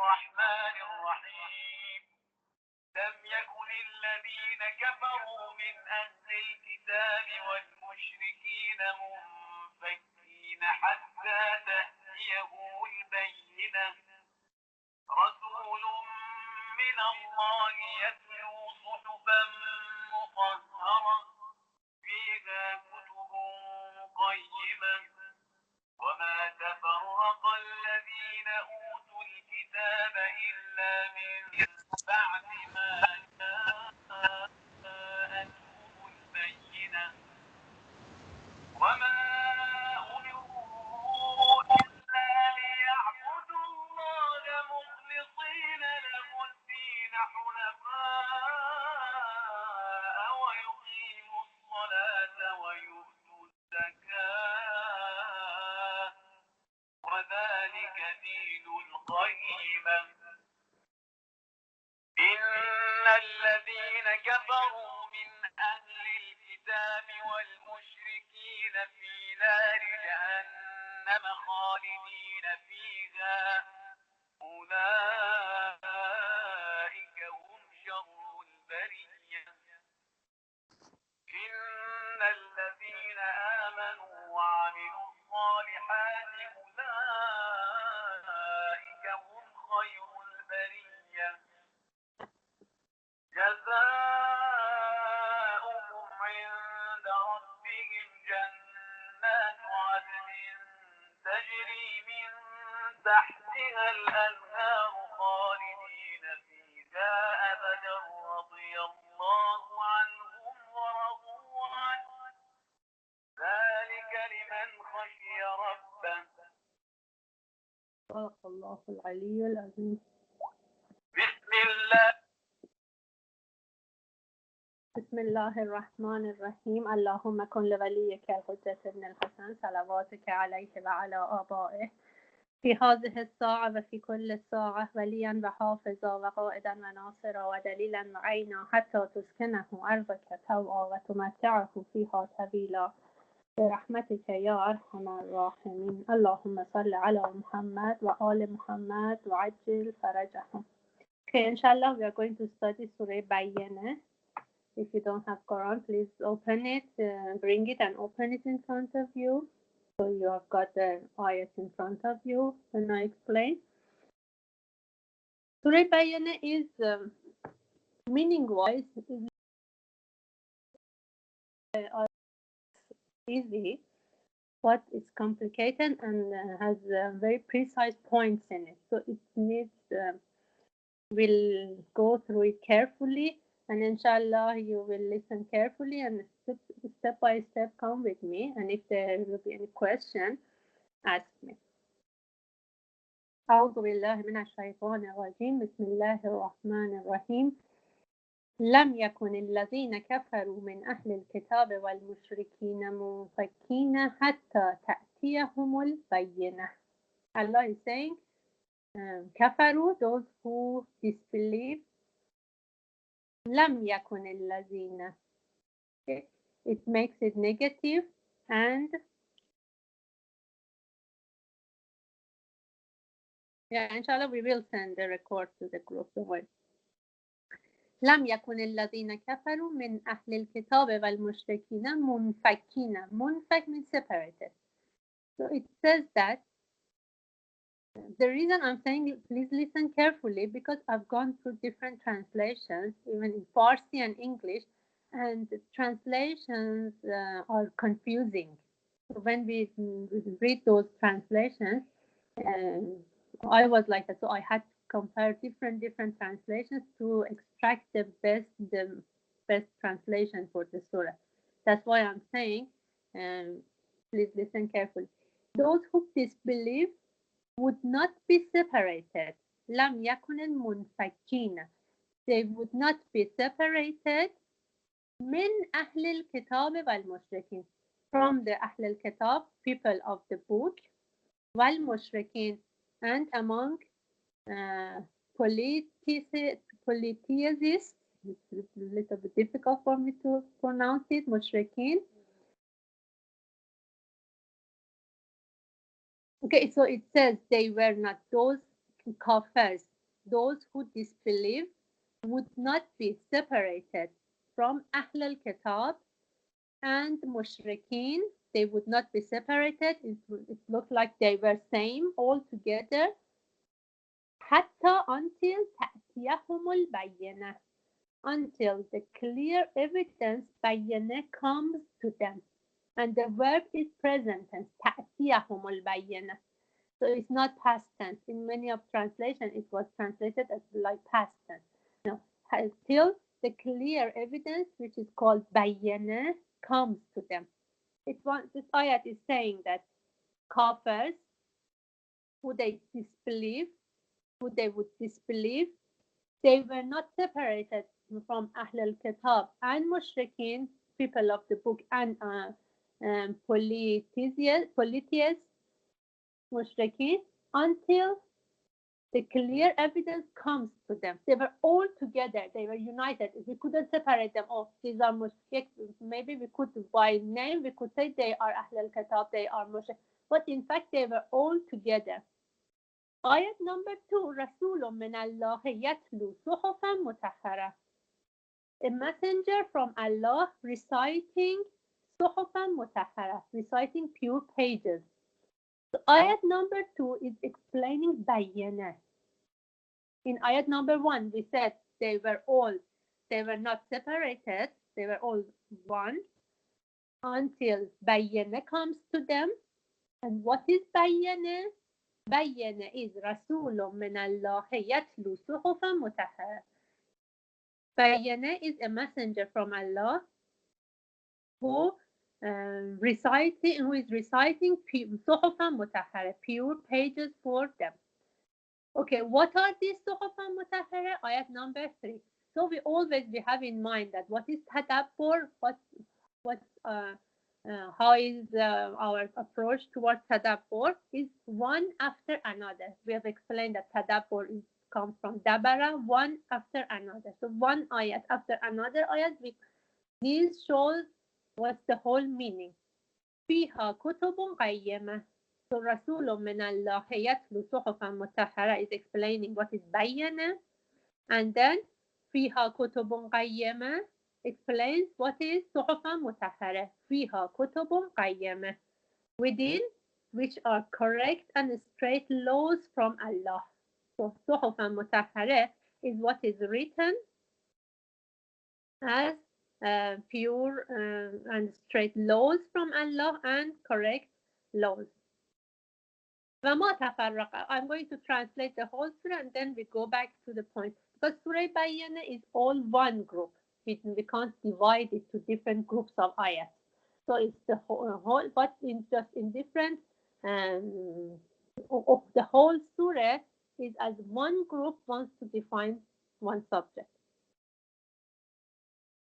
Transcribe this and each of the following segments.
الرحمن الرحيم لم يكن الذين كفروا من أهل الكتاب والمشركين منفكين حتى تأتيهم البينة رسول من الله يتلو صحفا مطهرة فيها كتب قيمة وما تفرق الذين أوتوا الكتاب إلا من بعد ما جاءتهم البينة وما أمروا إلا ليعبدوا الله مخلصين له الدين حنفاء ويقيموا الصلاة ويؤتوا الزكاة وذلك دين القيمة إن الذين كفروا من أهل الكتاب والمشركين في نار جهنم خالدين فيها أولئك هم شر البرية إن الذين آمنوا وعملوا الصالحات أولئك هم خير البرية جزاؤهم عند ربهم جنات عدن تجري من تحتها الأنهار خالدين فيها أبدا رضي الله عنهم ورضوا عنه ذلك لمن خشي ربه صدق الله العلي العظيم. بسم الله الرحمن الرحيم. اللهم كن لوليك الحجة ابن الحسن صلواتك عليه وعلى آبائه في هذه الساعة وفي كل ساعة وليا وحافظا وقائدا وناصرا ودليلا معينا حتى تسكنه أرضك طوعا وتمتعه فيها طويلا برحمتك يا أرحم الراحمين. اللهم صل على محمد وآل محمد وعجل فرجهم. Okay, inshallah, we are going to study Surah Bayyinah. If you don't have Quran, please open it, bring it and open it in front of you. So you have got the ayat in front of you when I explain. Surah Bayyinah is meaning-wise easy, but it's complicated and has very precise points in it. So it needs, we'll go through it carefully, and inshallah you will listen carefully and step by step come with me, and if there will be any question, ask me. أعوذ بالله من الشيطان الرجيم. بسم الله الرحمن الرحيم. لم يكن الذين كفروا من أهل الكتاب والمشركين منفكين حتى تأتيهم البينة. Allah is saying, كفروا, those who disbelieve. لم يكن الذين, it makes it negative, and inshallah we will send the record to the group. لم يكن الذين كفروا من أهل الكتاب والمشركين منفكين. Munfak means separated. So it says that the reason I'm saying please listen carefully, because I've gone through different translations, even in Farsi and English, and the translations are confusing. So when we read those translations, I was like that, so I had to compare different translations to extract the best translation for the surah. That's why I'm saying, please listen carefully. Those who disbelieve would not be separated. لم يكن المنفكين. They would not be separated من أهل الكتاب والمشركين, from the أهل الكتاب, people of the book, والمشركين, and among polytheists. It's a little bit difficult for me to pronounce it. مشركين. Okay, so it says they were not, those kafirs, those who disbelieve would not be separated from Ahl al-Kitab and Mushrikeen. They would not be separated. It looked like they were same all together. حتى until تأتيهم البينة. Until the clear evidence بينة comes to them. And the verb is present tense. تأتيهم البينة. So it's not past tense. In many of translation, it was translated as like past tense. No, till the clear evidence, which is called bayyana, comes to them. This ayat is saying that kafirs, who they disbelieve, who they would disbelieve, they were not separated from Ahl al-Kitab and Mushrikeen, people of the book, and polytheists, Mushrikeen, until the clear evidence comes to them. They were all together. They were united. We couldn't separate them. Oh, these are mushrik. Maybe we could, by name, we could say they are Ahl al-Kitab, they are mushrik. But in fact, they were all together. Ayat number 2, رسول من الله يتلو صحفا مطهرة. A messenger from Allah reciting صحفا مطهرة, reciting pure pages. So ayat number 2 is explaining bayyana. In ayat number 1, we said they were not separated, they were all one until bayyana comes to them. And what is bayyana? Bayyana is Rasulun min Allah yatlu suhufan mutahhara. Bayyana is a messenger from Allah who is reciting suhufan mutahhara, pure pages for them. Okay, what are these suhufan mutahhara? Ayat number 3. So we have in mind that what is tadabbur, how is our approach towards tadabbur is one after another. We have explained that tadabbur comes from dabara, one after another. So one ayat after another ayat. This shows what's the whole meaning. فيها كتب قيمة. So رسول من الله يتلو صحفا مطهرة is explaining what is bayyana, and then فيها كتب قيمة explains what is صحفا مطهرة. فيها كتب قيمة, within which are correct and straight laws from Allah. So صحفا مطهرة is what is written as pure and straight laws from Allah and correct laws. وَمَا تَفَرَّقَ. I'm going to translate the whole surah and then we go back to the point. Because Surah Bayyana is all one group. We can't divide it to different groups of ayats. So it's the whole, but in different, of the whole surah is as one group wants to define one subject.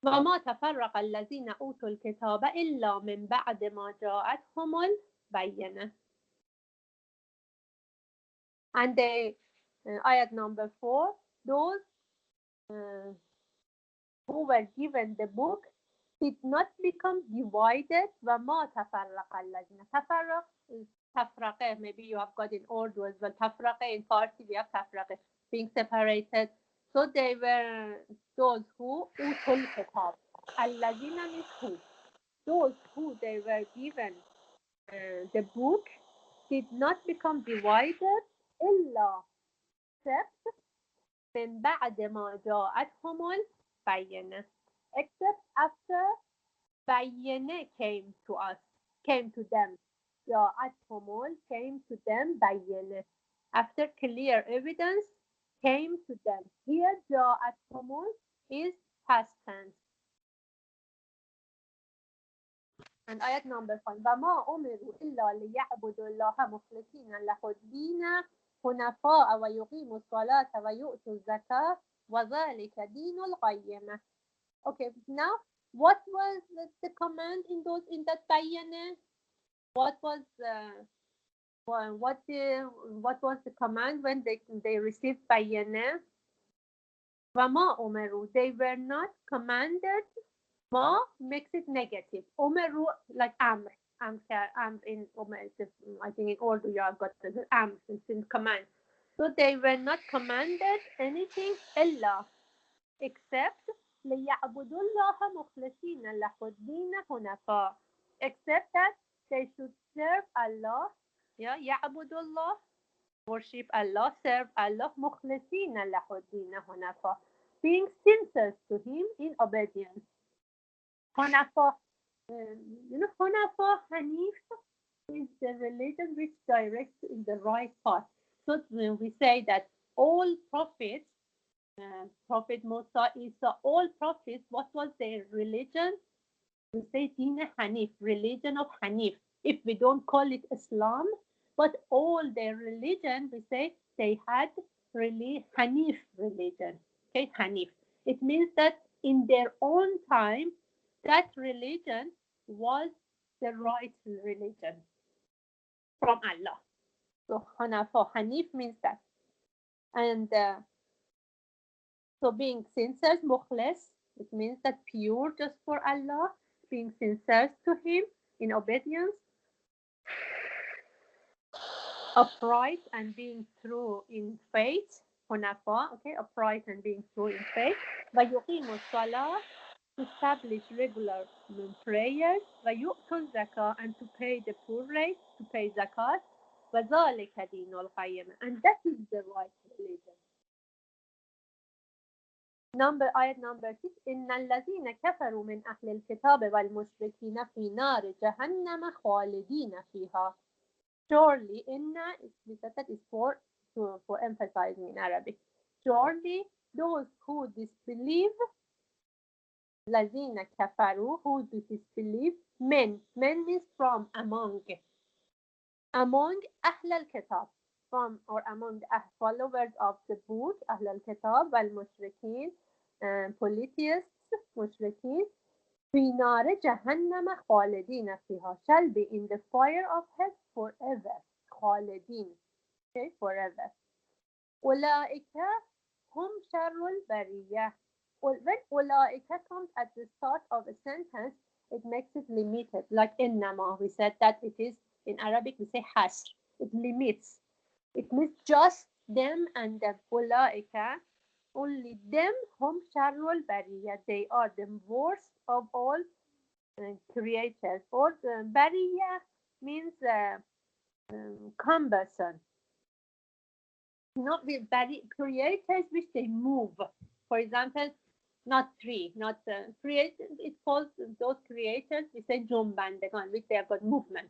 وَمَا تَفَرَّقَ الَّذِينَ أُوتُوا الْكِتَابَ إِلَّا مِنْ بَعْدِ مَا جَاءَتْهُمُ الْبَيِّنَةُ. And they, ayat number 4, those who were given the book did not become divided. وَمَا تَفَرَّقَ الَّذِينَ. Tafarraq is tafraqah. Maybe you have got in Urdu as well. Tafraqah in Farsi, we have tafraqah, being separated. So they were those who utul kitab. Alladina means who. Those who they were given the book did not become divided إلا except من بعد ما جاءتهم البينة, except after بينة came to them. جاءتهم came to them بينة, after clear evidence came to them. Here جاءتهم is past tense. And ayat number 5, وَمَا أُمِرُوا إِلَّا لِيَعْبُدُوا اللَّهَ مُخْلِصِينَ لَهُ الدِّينَ حُنَفَاءَ وَيُقِيمُوا الصَّلَاةَ وَيُؤْتُوا الزَّكَاةَ وَذَلِكَ دِينُ الْقَيِّمَةِ. Okay, now what was the command in that bayyana? What was the command when they received bayyana? وَمَا أُمِرُوا, they were not commanded. Ma makes it negative. Umeru, like amr. Amr in I think in Urdu you have got the amr, it's in command. So they were not commanded anything إلا except ليعبدوا الله مخلصين له الدين حنفاء, except that they should serve Allah, yeah, يعبدوا الله, worship Allah, serve Allah مخلصين له الدين حنفاء, being sincere to him in obedience. حنفاء, حنفاء, Hanif is the religion which directs in the right path. So when we say that all prophets, Prophet Musa, Isa, all prophets, what was their religion? We say Deen Hanif, religion of Hanif. If we don't call it Islam, but all their religion, we say they had really Hanif religion. Okay, Hanif. It means that in their own time, that religion was the right religion from Allah. So Hanafa, Hanif means that. And so being sincere, mukhlis, it means that pure just for Allah, being sincere to Him in obedience, upright and being true in faith, hunafa, okay, upright and being true in faith, وَيُقِيمُ الصَّلَاةِ, to establish regular prayers, وَيُؤْتُ الزَّكَاةَ, and to pay the poor rate, to pay zakat, وَذَلِكَ دِينُ الْقَيِّمَةِ, and that is the right religion. آية number 6, إن الذين كفروا من أهل الكتاب والمشركين في نار جهنم خالدين فيها. Surely, inna is for emphasizing in Arabic. Surely, those who disbelieve, الذين كفروا, who disbelieve, men means from, among أهل الكتاب, from or among the followers of the book, أهل الكتاب والمشركين, polytheists, مشركين, في نار جهنم خالدين فيها, shall be in the fire of hell forever. خالدين, okay, forever. أولئك هم شر البرية. When أولئك comes at the start of a sentence, it makes it limited. Like إنما, we said that it is, in Arabic we say حصر. It limits. It means just them and them. أولئك, only them, هم شر البرية. They are the worst of all creators. Or bariya means cumbersome. Not with creators which they move. For example, not tree, not creators. It calls those creators, we say jumbandegan, which they have got movement.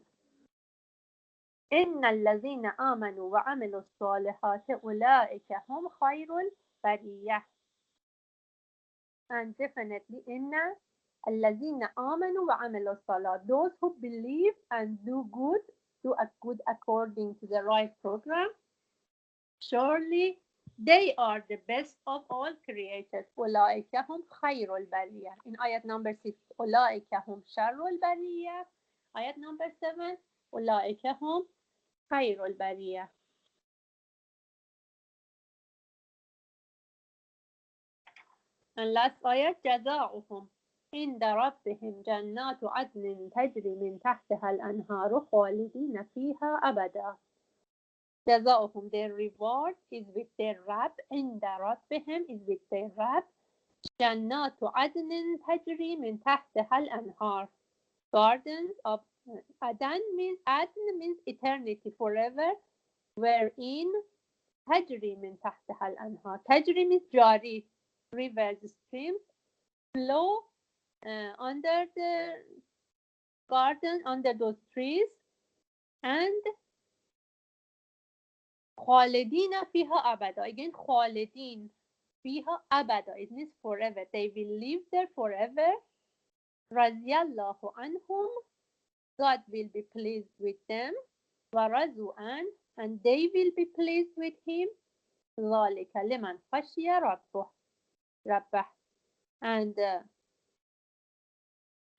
إن الذين آمنوا وعملوا الصالحات أولئك هم خير البرية. And definitely إن الذين آمنوا وعملوا الصالحات, those who believe and do good according to the right program, surely they are the best of all creators. أولئك هم خير البرية. In ayat number 6, أولئك هم شر البرية. Ayat number 7, أولئك هم خير البرية. And last ayat, جزاؤهم عند ربهم جنات عدن تجري من تحتها الأنهار خالدين فيها أبدا. جزاؤهم, their reward is with their Rabb. عند ربهم is with their Rabb. جنات عدن تجري من تحتها الأنهار. Gardens of Adan means eternity, forever, wherein تجري من تحتها الأنهار. تجري means جاري, rivers, streams flow under the garden, under those trees, and خالدين فيها أبدا. Again, خالدين فيها أبدا, it means forever. They will live there forever. رضي الله عنهم, God will be pleased with them. ورضوا عنه, and they will be pleased with him. ذلك لمن خشي ربه. And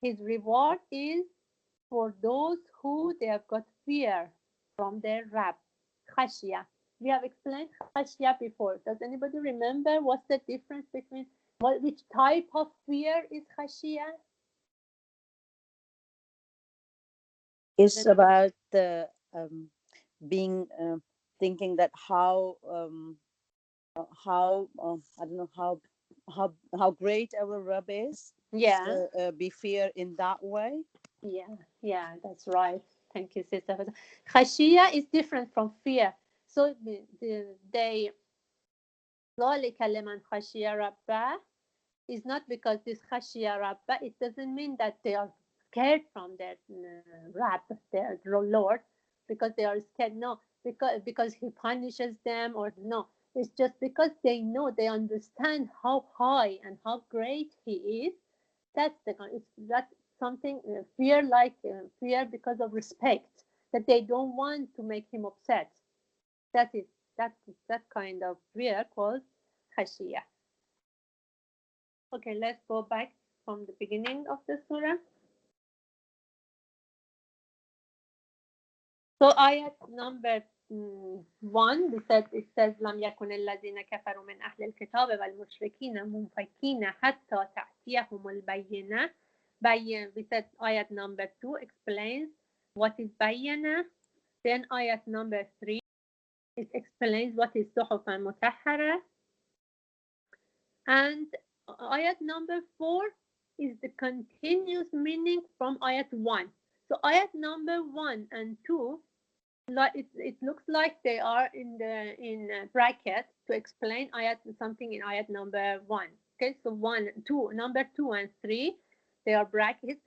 his reward is for those who they have got fear from their Rabb. Khashya. We have explained khashya before. Does anybody remember what's the difference between which type of fear is khashya? It's about being thinking that how I don't know how great our Rab is. Yeah. Be fear in that way. Yeah, that's right. Thank you, Sister. Khashia is different from fear. So they ذلك لمن خشي ربه is not because this khashia rabba, it doesn't mean that they are scared from their Rabb, their Lord, because they are scared. No, because he punishes them, or no. It's just because they know, they understand how high and how great he is. That's something fear, like fear because of respect, that they don't want to make him upset. That is that kind of fear called khashia. Okay, let's go back from the beginning of the surah. So ayat number 1, it says لم يكن الذين كفروا من أهل الكتاب والمشركين منفكين حتى تأتيهم البينة. We said ayat number 2 explains what is بينة. Then ayat number 3, it explains what is صحف مطهرة. And ayat number 4 is the continuous meaning from ayat 1. So ayat number 1 and 2, it looks like they are in bracket to explain something in ayat number 1. Okay, so 1, 2, number 2 and 3, they are brackets.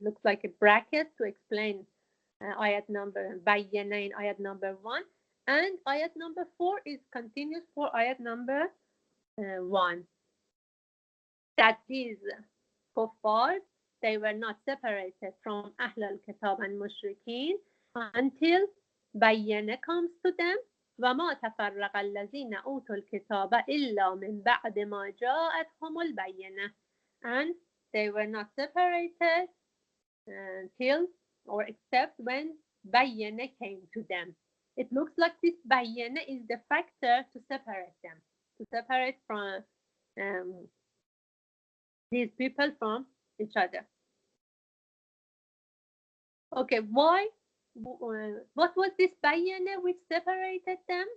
Looks like a bracket to explain ayat number bayyana in ayat number 1, and ayat number 4 is continuous for ayat number 1. That these kuffar, they were not separated from Ahl al-Kitab and Mushrikeen until Bayyana comes to them. وما تفرق الذين أوتوا الكتاب إلا من بعد ما جاءتهم البينة. And they were not separated until or except when Bayyana came to them. It looks like this Bayyana is the factor to separate them, to separate from these people from each other. Okay, why? What was this bayana which separated them?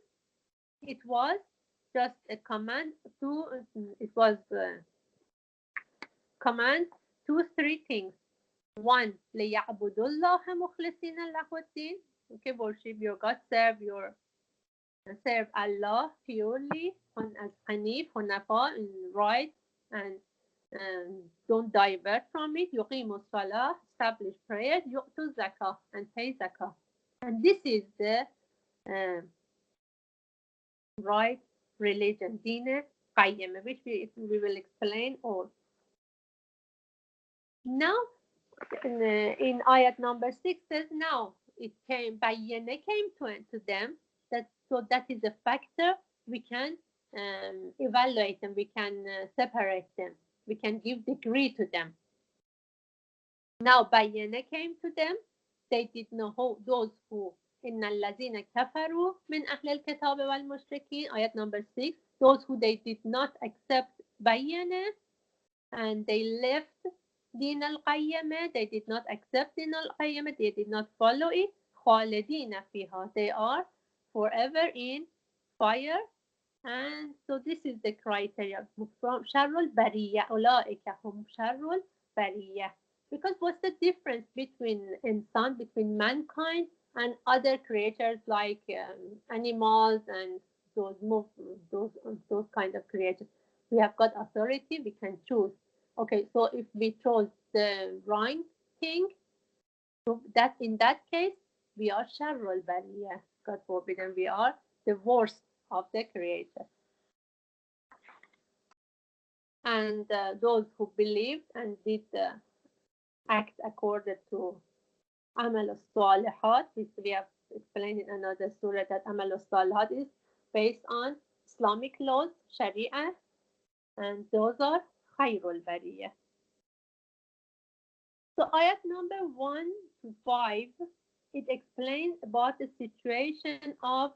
It was just a command to, it was command to 3 things. 1, لِيَعْبُدُوا اللَّهَ مُخْلِصِينَ لَهُ الدِّينَ. Okay, worship your God, serve Allah purely, as Hanif, Hunafa, right, and don't divert from it. يُقِيمُوا الصَّلَاةِ, establish prayer. يُؤْتُوا zakah, and pay zakah. And this is the right religion, Deen Qayyim, which we will explain all. Now, in ayat number 6 says, now it came, Bayyana came to them, so that is a factor we can evaluate them, we can separate them, we can give degree to them. Now Bayyana came to them, they did not hold those who إن الذين كفروا من أهل الكتاب والمشركين, ayat number 6, those who they did not accept Bayyana and they left Din al-Qayyamah, they did not accept Din al-Qayyamah, they did not follow it. خالدين فيها, they are forever in fire. And so this is the criteria. From شر البرية, أولئك هم شر البرية. Because what's the difference between insan, between mankind and other creatures like animals and those kind of creatures? We have got authority, we can choose. Okay, so if we chose the wrong thing, so that in that case, we are sharrul bariyah, God forbid, and we are the worst of the creator. And those who believed and did act according to Amal al-Salihat, which we have explained in another surah, that Amal al-Salihat is based on Islamic laws, Sharia, and those are Khairul Bariyah. So ayat number 1 to 5, it explains about the situation of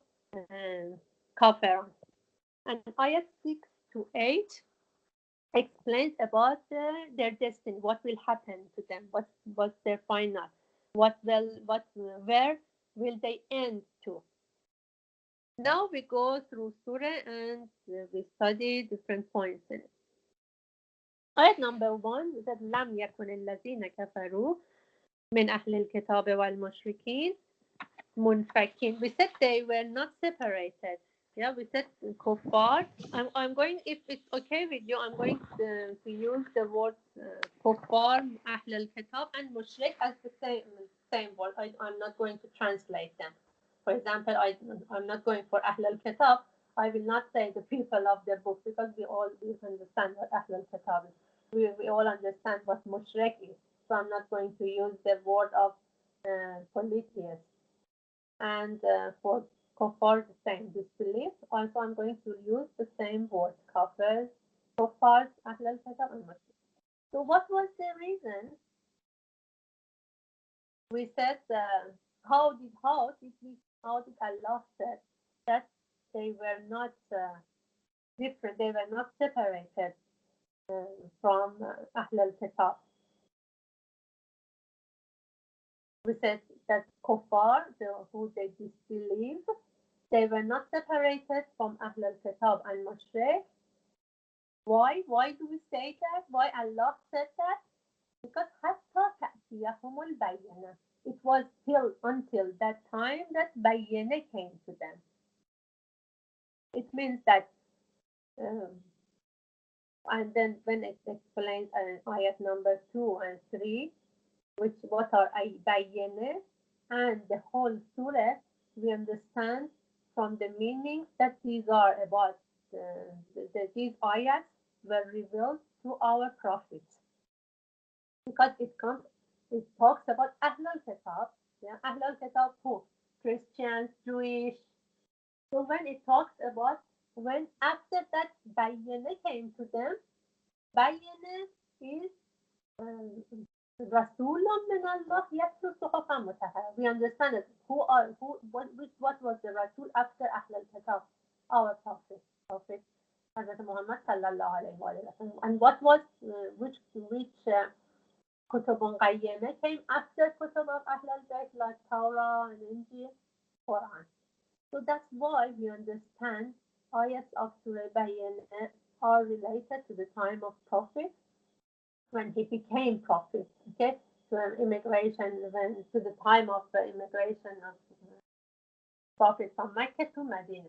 Kafir. And ayat 6 to 8 explains about their destiny, what will happen to them, what's their final, where will they end to. Now we go through Surah and we study different points in it. Ayat number 1 is that لم يكن الذين كفروا من أهل الكتاب والمشركين منفكين. We said they were not separated. Yeah, we said kuffar. I'm going, if it's okay with you, I'm going to use the words kuffar, أهل الكتاب and mushrik as the same word. I'm not going to translate them. For example, I'm not going for أهل الكتاب. I will not say the people of the book because we all understand what أهل الكتاب is. We all understand what mushrik is. So I'm not going to use the word of polytheist. And for kuffar, the same disbelief. Also, I'm going to use the same word, kafir, kuffar, ahl al-kitab, and mushrik. So what was the reason? We said, how did Allah said that they were not different, they were not separated from ahl al-kitab? We said that kuffar, who they disbelieve, they were not separated from Ahl al-Kitab and Mushrik. Why? Why do we say that? Why Allah said that? Because حتى تأتيهم البينة. It was until that time that Bayyana came to them. It means that, and then when it explains ayat number 2 and 3, what are Bayyana, and the whole surah, we understand from the meaning that these are about these ayats were revealed to our prophets, because it talks about Ahl al-Kitab, yeah, Ahl al-Kitab who? Christians, Jewish. So when it talks about when after that Bayyana came to them, Bayyana is Rasul min Allah yatlu suhufan mutahhara. We understand it. What was the Rasul after Ahl al-Kitab? Our Prophet Hazrat Muhammad sallallahu alayhi wa sallam. And what was which Kutubun Qayyimah came after Kutub of Ahl al-Bayt, like Torah and Injil, Quran. So that's why we understand ayats of Surah Bayyinah are related to the time of Prophet, when he became Prophet, okay? To the time of the immigration of Prophet from Mecca to Medina.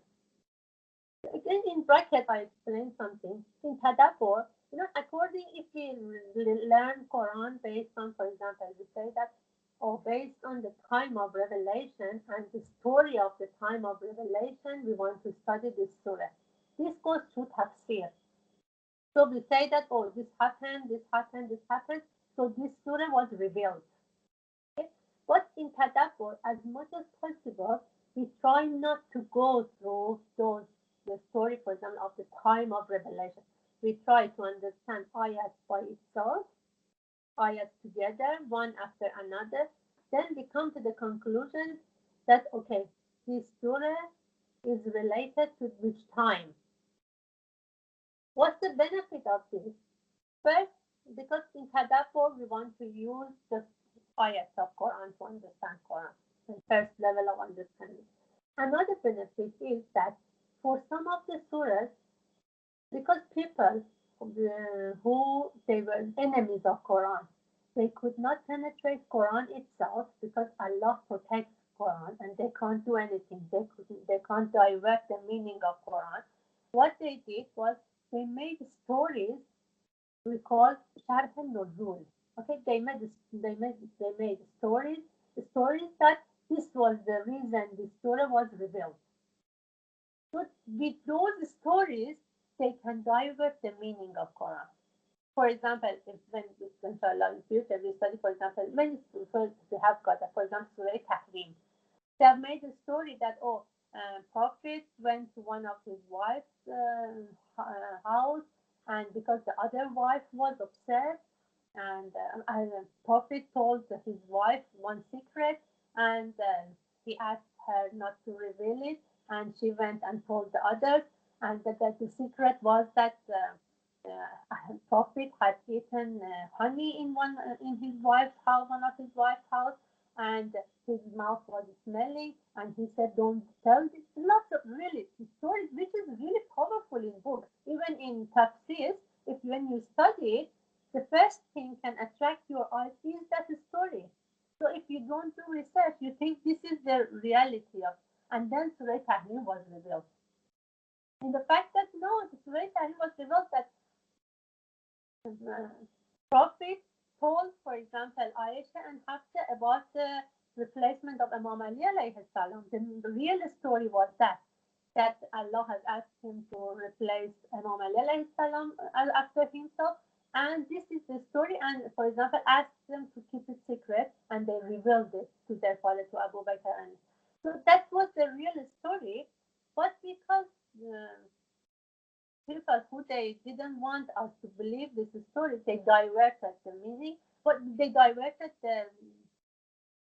Again, in bracket, I explained something. In Tadabbur, according, if we learn Quran based on, for example, we say that, or based on the time of revelation and the story of the time of revelation, we want to study this surah. This goes through tafsir. So we say that, oh, this happened. So this surah was revealed. Okay? But in Tadabbur, as much as possible, we try not to go through the story, for example, of the time of revelation. We try to understand ayat by itself, ayat together, one after another. Then we come to the conclusion that, okay, this surah is related to which time. What's the benefit of this? First, because in Tadabbur, we want to use the ayats of Quran to understand Quran, the first level of understanding. Another benefit is that for some of the surahs, because people who they were enemies of Quran, they could not penetrate Quran itself because Allah protects Quran and they can't do anything. They can't divert the meaning of Quran. What they did was they made stories we call Sharh al-Nuzul. Okay, they made stories that this was the reason the story was revealed. So with those stories, they can divert the meaning of Quran. For example, inshallah, in future we study, for example, many surahs we have got, for example, Surah Tahrim. They have made a story that, Prophet went to one of his wife's house, and because the other wife was upset, and Prophet told his wife one secret, and he asked her not to reveal it, and she went and told the others, and the secret was that Prophet had eaten honey in one of his wife's house, and his mouth was smelling, and he said, "Don't tell this." Lots of really stories, which is really powerful in books. Even in tafsir, if when you study it, the first thing can attract your eyes is that story. So if you don't do research, you think this is the reality of, and then Surah Tahrim was revealed. And the fact that no, the Surah Tahrim was revealed that Prophet told, for example, Aisha and Hafsa about the replacement of Imam Ali alayhi salam. The real story was that Allah has asked him to replace Imam Ali alayhi salam after himself. And this is the story. And for example, asked them to keep it secret, and they revealed it to their father, to Abu Bakr. And so that was the real story. But because people who they didn't want us to believe this story, they diverted the meaning, but they diverted the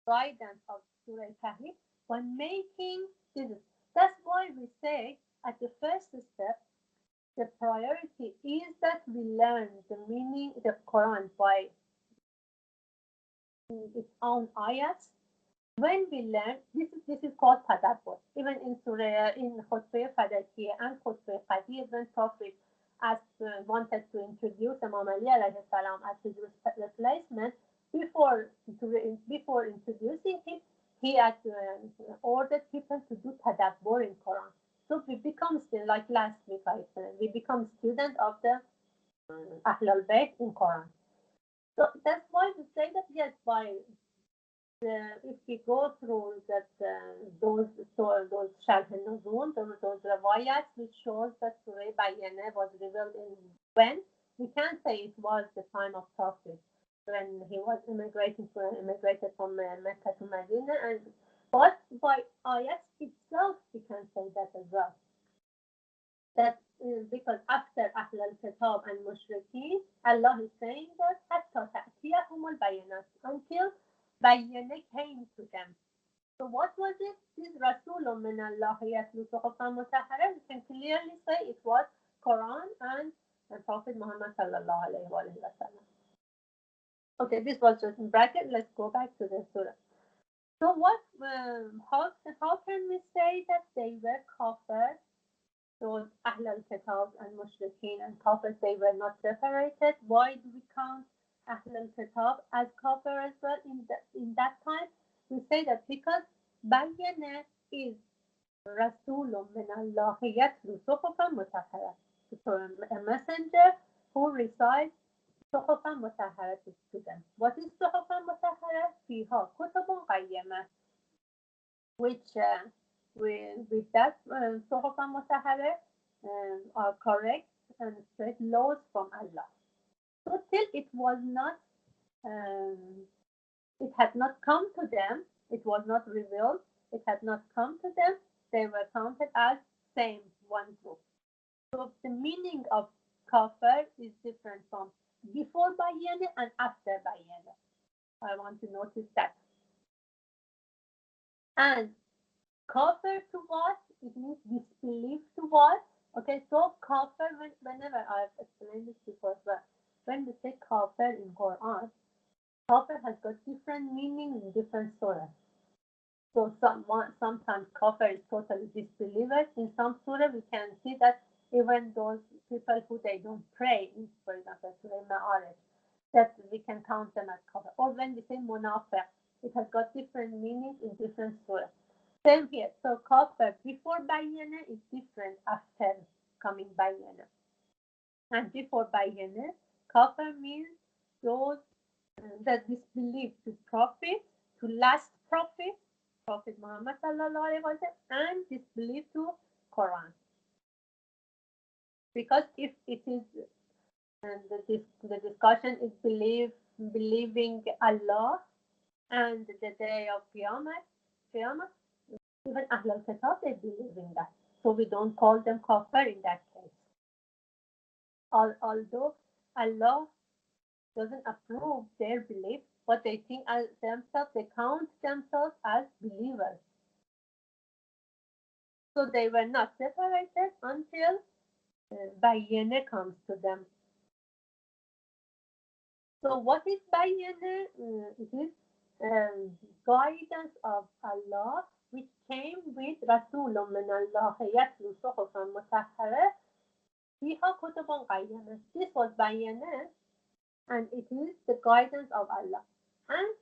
guidance of Surah Tahrim by making this. That's why we say at the first step, the priority is that we learn the meaning of the Quran by its own ayats. When we learn, this is called tadabbur. Even in Khutbah Fadakiyah and Khutbah Qadir, when Prophet wanted to introduce Imam Ali alayhi salam as his replacement, before introducing him, he had ordered people to do tadabbur in Quran. So we become still, like last week I said, we become student of the Ahlul Bayt in Quran. So that's why we say that yes, by if we go through that those Sharh al-Nuzul, those riwayats which shows that Surah Bayyinah was revealed in when, we can say it was the time of Prophet when he was immigrated from Mecca to Medina, and but by ayats itself we can say that as well. That because after Ahl al-Kitab and Mushrikeen, Allah is saying that حَتَّى تَأْتِيَهُمُ الْبَيِّنَاتُ until Bayyinah came to them. So what was it? This Rasulun min Allah yatlu suhufan mutahhara. We can clearly say it was Quran and Prophet Muhammad sallallahu alayhi wa sallam. Okay, this was just in bracket. Let's go back to the surah. So what? How can we say that they were kafir? So Ahl al-Kitab and Mushrikeen and Kafir, they were not separated. Why do we count Ahl al-Kitab as Kafir as well in that time? We say that because Bayyinah is Rasulun min Allah yatlu suhufan mutahhara. So a messenger who recites suhufan mutahhara to them. What is suhufan mutahhara? Fiha kutubun qayyamah, which with that suhufan mutahhara are correct and straight laws from Allah. So till it was not, it had not come to them, it was not revealed, it had not come to them, they were counted as same one group. So the meaning of kafir is different from before Bayyinah and after Bayyinah. I want to notice that. And kafir to what? It means disbelief to what? Okay, so kafir, whenever I've explained this before, but when we say kafir in Quran, kafir has got different meanings in different surahs. So sometimes kafir is totally disbelievers. In some surah, we can see that even those people who they don't pray, for example, Surah Ma'arij, that we can count them as kafir. Or when we say munafiq, it has got different meanings in different surahs. Same here. So kafir before Bayyinah is different after coming Bayyinah. And before Bayyinah, kafir means those that disbelieve to Prophet, to last Prophet, Prophet Muhammad sallallahu alaihi wasallam, and disbelieve to Quran. Because if it is the discussion is believing Allah and the day of Qiyamah, even Ahl al-Kitab, they believe in that. So we don't call them kafir in that case. Although Allah doesn't approve their belief, but they think as themselves, they count themselves as believers. So they were not separated until Bayyinah comes to them. So what is Bayyinah? It is guidance of Allah which came with رسول من الله يتلو صحفا مطهرة فيها كتب قيمة. This was bayanah and it is the guidance of Allah. And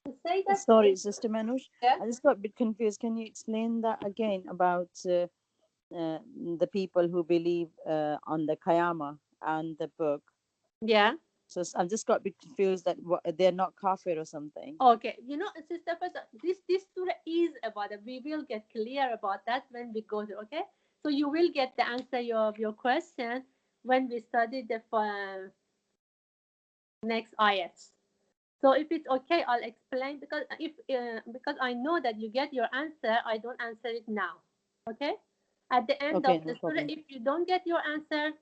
to say that Sorry, Sister Manush, yeah, I just got a bit confused. Can you explain that again about the people who believe on the Qiyamah and the book? yeah. So I've just got a bit confused that they're not kafir or something. Okay, Sister Faza, this surah is about it. We will get clear about that when we go through. Okay, so you will get the answer of your question when we study the next ayats. So if it's okay, I'll explain because I know that you get your answer. I don't answer it now. Okay, at the end Okay, of no the surah, problem. if you don't get your answer,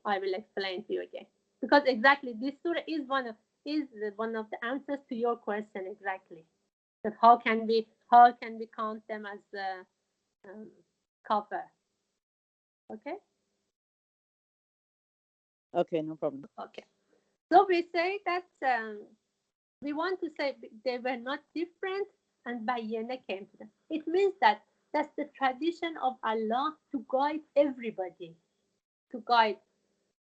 I will explain to you again because exactly this surah is one of the answers to your question exactly. That how can we count them as kafir? Okay. Okay, no problem. Okay. So we say that we want to say they were not different and Bayyana came to them. It means that that's the tradition of Allah to guide everybody, to guide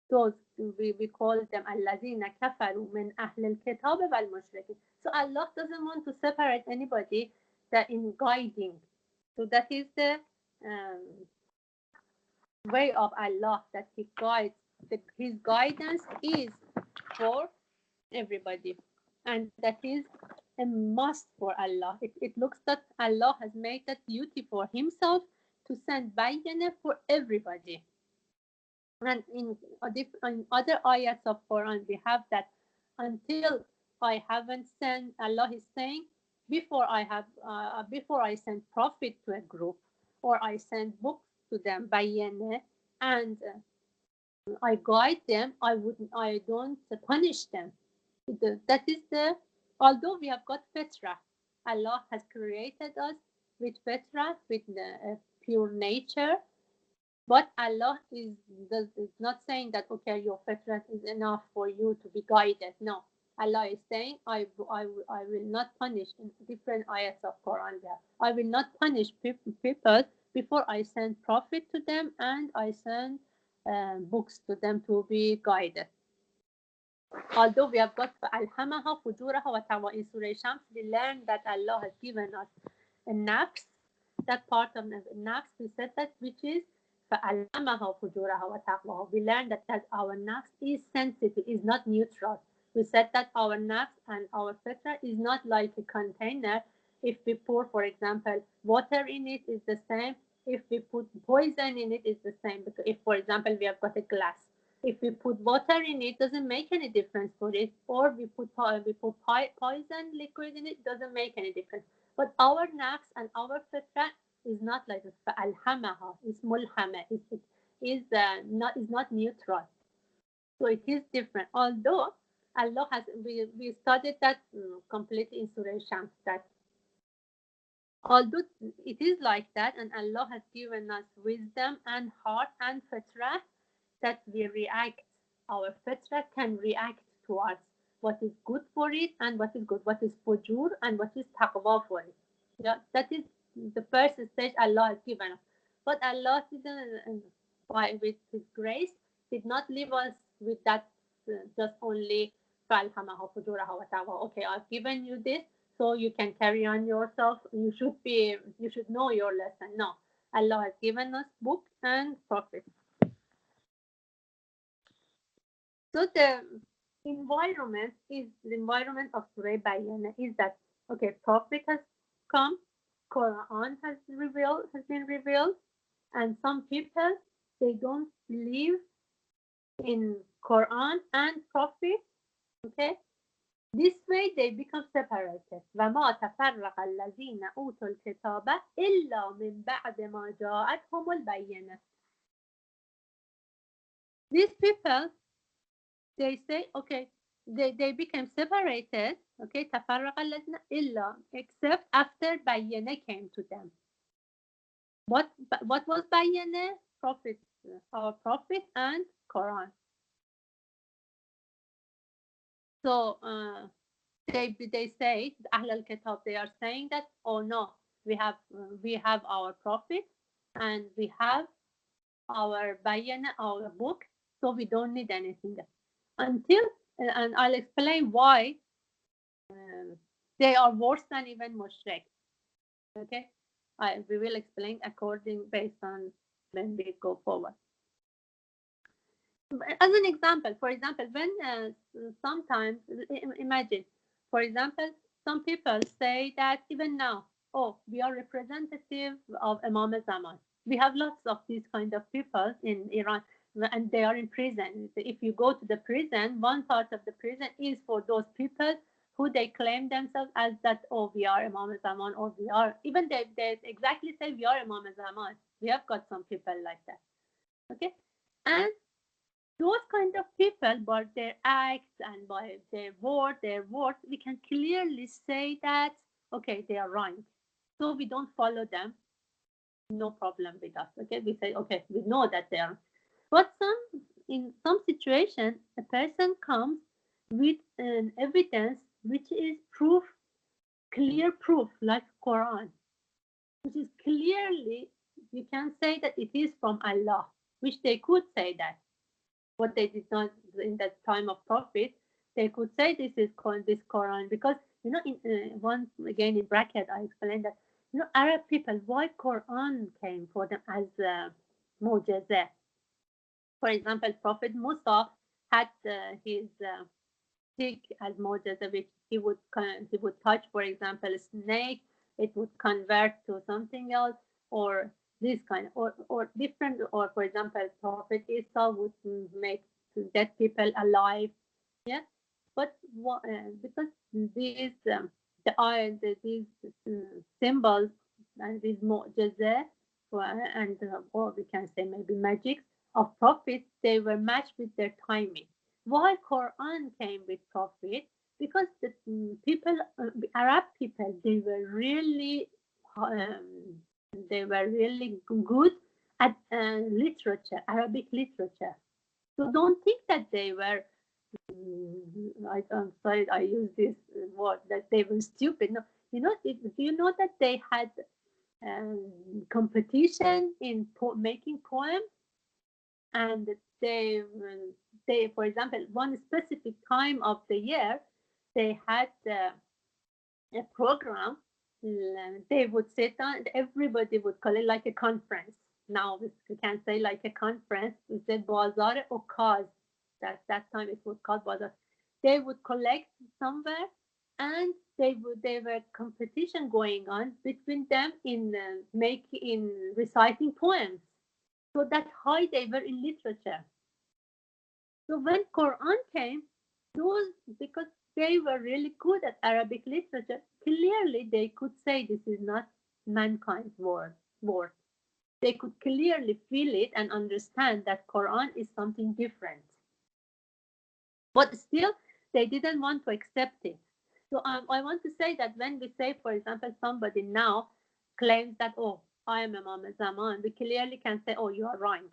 those we call them allazina kafaru min ahl al-kitab wal mushrikin. So Allah doesn't want to separate anybody that in guiding. So that is the um, way of Allah that He guides. His guidance is for everybody, and that is a must for Allah. It looks that Allah has made that duty for Himself to send bayyana for everybody. And in other ayats of Quran, we have that until I haven't sent, Allah is saying, before I send prophet to a group or I send books to them, bayyana, and I guide them, I don't punish them. That is although we have got fitra, Allah has created us with fitra, with the pure nature, but Allah is not saying that, okay, your fitrat is enough for you to be guided. No. Allah is saying, I will not punish in different ayats of Quran there. I will not punish people before I send prophet to them and I send books to them to be guided. Although we have got Alhamaha, Fujuraha, wa Taqwa in Surah Shams, we learn that Allah has given us a nafs, that part of the nafs, we said that, which is فَأَلْهَمَهَا فُجُورَهَا وَتَقْوَاهَا. We learned that our nafs is sensitive, is not neutral. We said that our nafs and our fitra is not like a container. If we pour, for example, water in it, is the same. If we put poison in it, it's the same. Because if, for example, we have got a glass, if we put water in it, doesn't make any difference for it. Or we put poison liquid in it, doesn't make any difference. But our nafs and our fitra is not like this. فَأَلْهَمَهَا is mulhama. It is not neutral. So it is different. Although Allah has, we studied that completely in Surah Shams, that although it is like that, and Allah has given us wisdom and heart and fitra, that we react, our fitra can react towards what is good for it and what is good, what is fujur and what is taqwa for it. Yeah, that is the first stage Allah has given us. But Allah didn't, with His grace, did not leave us with that just only فَأَلْهَمَهَا فُجُورَهَا وَتَقْوَاهَا. Okay, I've given you this, so you can carry on yourself. You should know your lesson. No, Allah has given us book and prophet. So the environment of Surah Bayyana is that, okay, prophet has come, Quran has been revealed, and some people, they don't believe in Quran and prophet. Okay, this way they become separated. وَمَا تَفَرَّقَ الَّذِينَ أُوتُوا الْكِتَابَ إِلَّا مِنْ بَعْدِ مَا جَاءَتْهُمُ الْبَيِّنَةُ. These people, they say, okay, they became separated, okay, تفرق الذين إلا, except after Bayyana came to them. What was Bayyana? Prophet, our prophet and Quran. So they say Ahl al-Kitab, they are saying that, oh no, we have our prophet and we have our bayan, our book, so we don't need anything else. And I'll explain why they are worse than even mushrik. Okay, we will explain according based on when we go forward. As an example, for example, when sometimes imagine, for example, some people say that even now, oh, we are representative of Imam Zaman. We have lots of these kind of people in Iran, and they are in prison. If you go to the prison, one part of the prison is for those people who they claim themselves as that, oh, we are Imam Zaman, or we are, even they exactly say we are Imam Zaman. We have got some people like that. Okay, and those kind of people, by their acts and by their words, we can clearly say that, okay, they are wrong. So we don't follow them. No problem with us. Okay, we say, okay, we know that they are. But in some situation, a person comes with an evidence which is proof, clear proof, like Quran, which is clearly, you can say that it is from Allah, which they could say that. What they did not in that time of prophet, they could say this is this Quran, because in once again in bracket I explained that Arab people, why Quran came for them as mu'jizah. For example, Prophet Musa had his stick as mu'jizah, which he would touch, for example, a snake, it would convert to something else, or this kind, or different, or for example, Prophet Isa would make dead people alive. Yeah, but because these these symbols and these mu'jizah, and or we can say maybe magics of prophets, they were matched with their timing. Why Quran came with prophet? Because the people, Arab people, they were really good at literature, Arabic literature. So don't think that they were. I'm sorry, I use this word, that they were stupid. No, do you know that they had competition in making poems, and they, for example, one specific time of the year, they had a program. They would sit down, and everybody would call it like a conference. Now we can say like a conference. We said Bazar Okaz. That time it was called Bazar. They would collect somewhere, and they were competition going on between them in reciting poems. So that's how they were in literature. So when Quran came, those, because they were really good at Arabic literature, clearly they could say this is not mankind's word. They could clearly feel it and understand that Quran is something different. But still, they didn't want to accept it. So I want to say that when we say, for example, somebody now claims that, oh, I am Imam Zaman, we clearly can say, oh, you are wrong.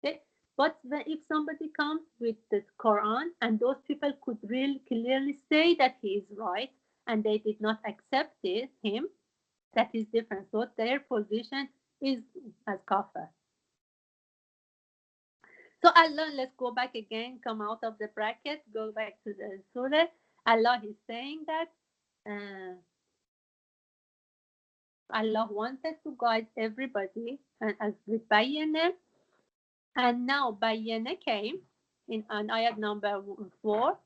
Okay? But if somebody comes with the Quran, and those people could really clearly say that he is right, and they did not accept him, that is different. So their position is as kafir. So Allah, let's go back again, come out of the bracket, go back to the surah. Allah is saying that Allah wanted to guide everybody, and as with Bayyana, and now Bayyana came in an ayat number 4.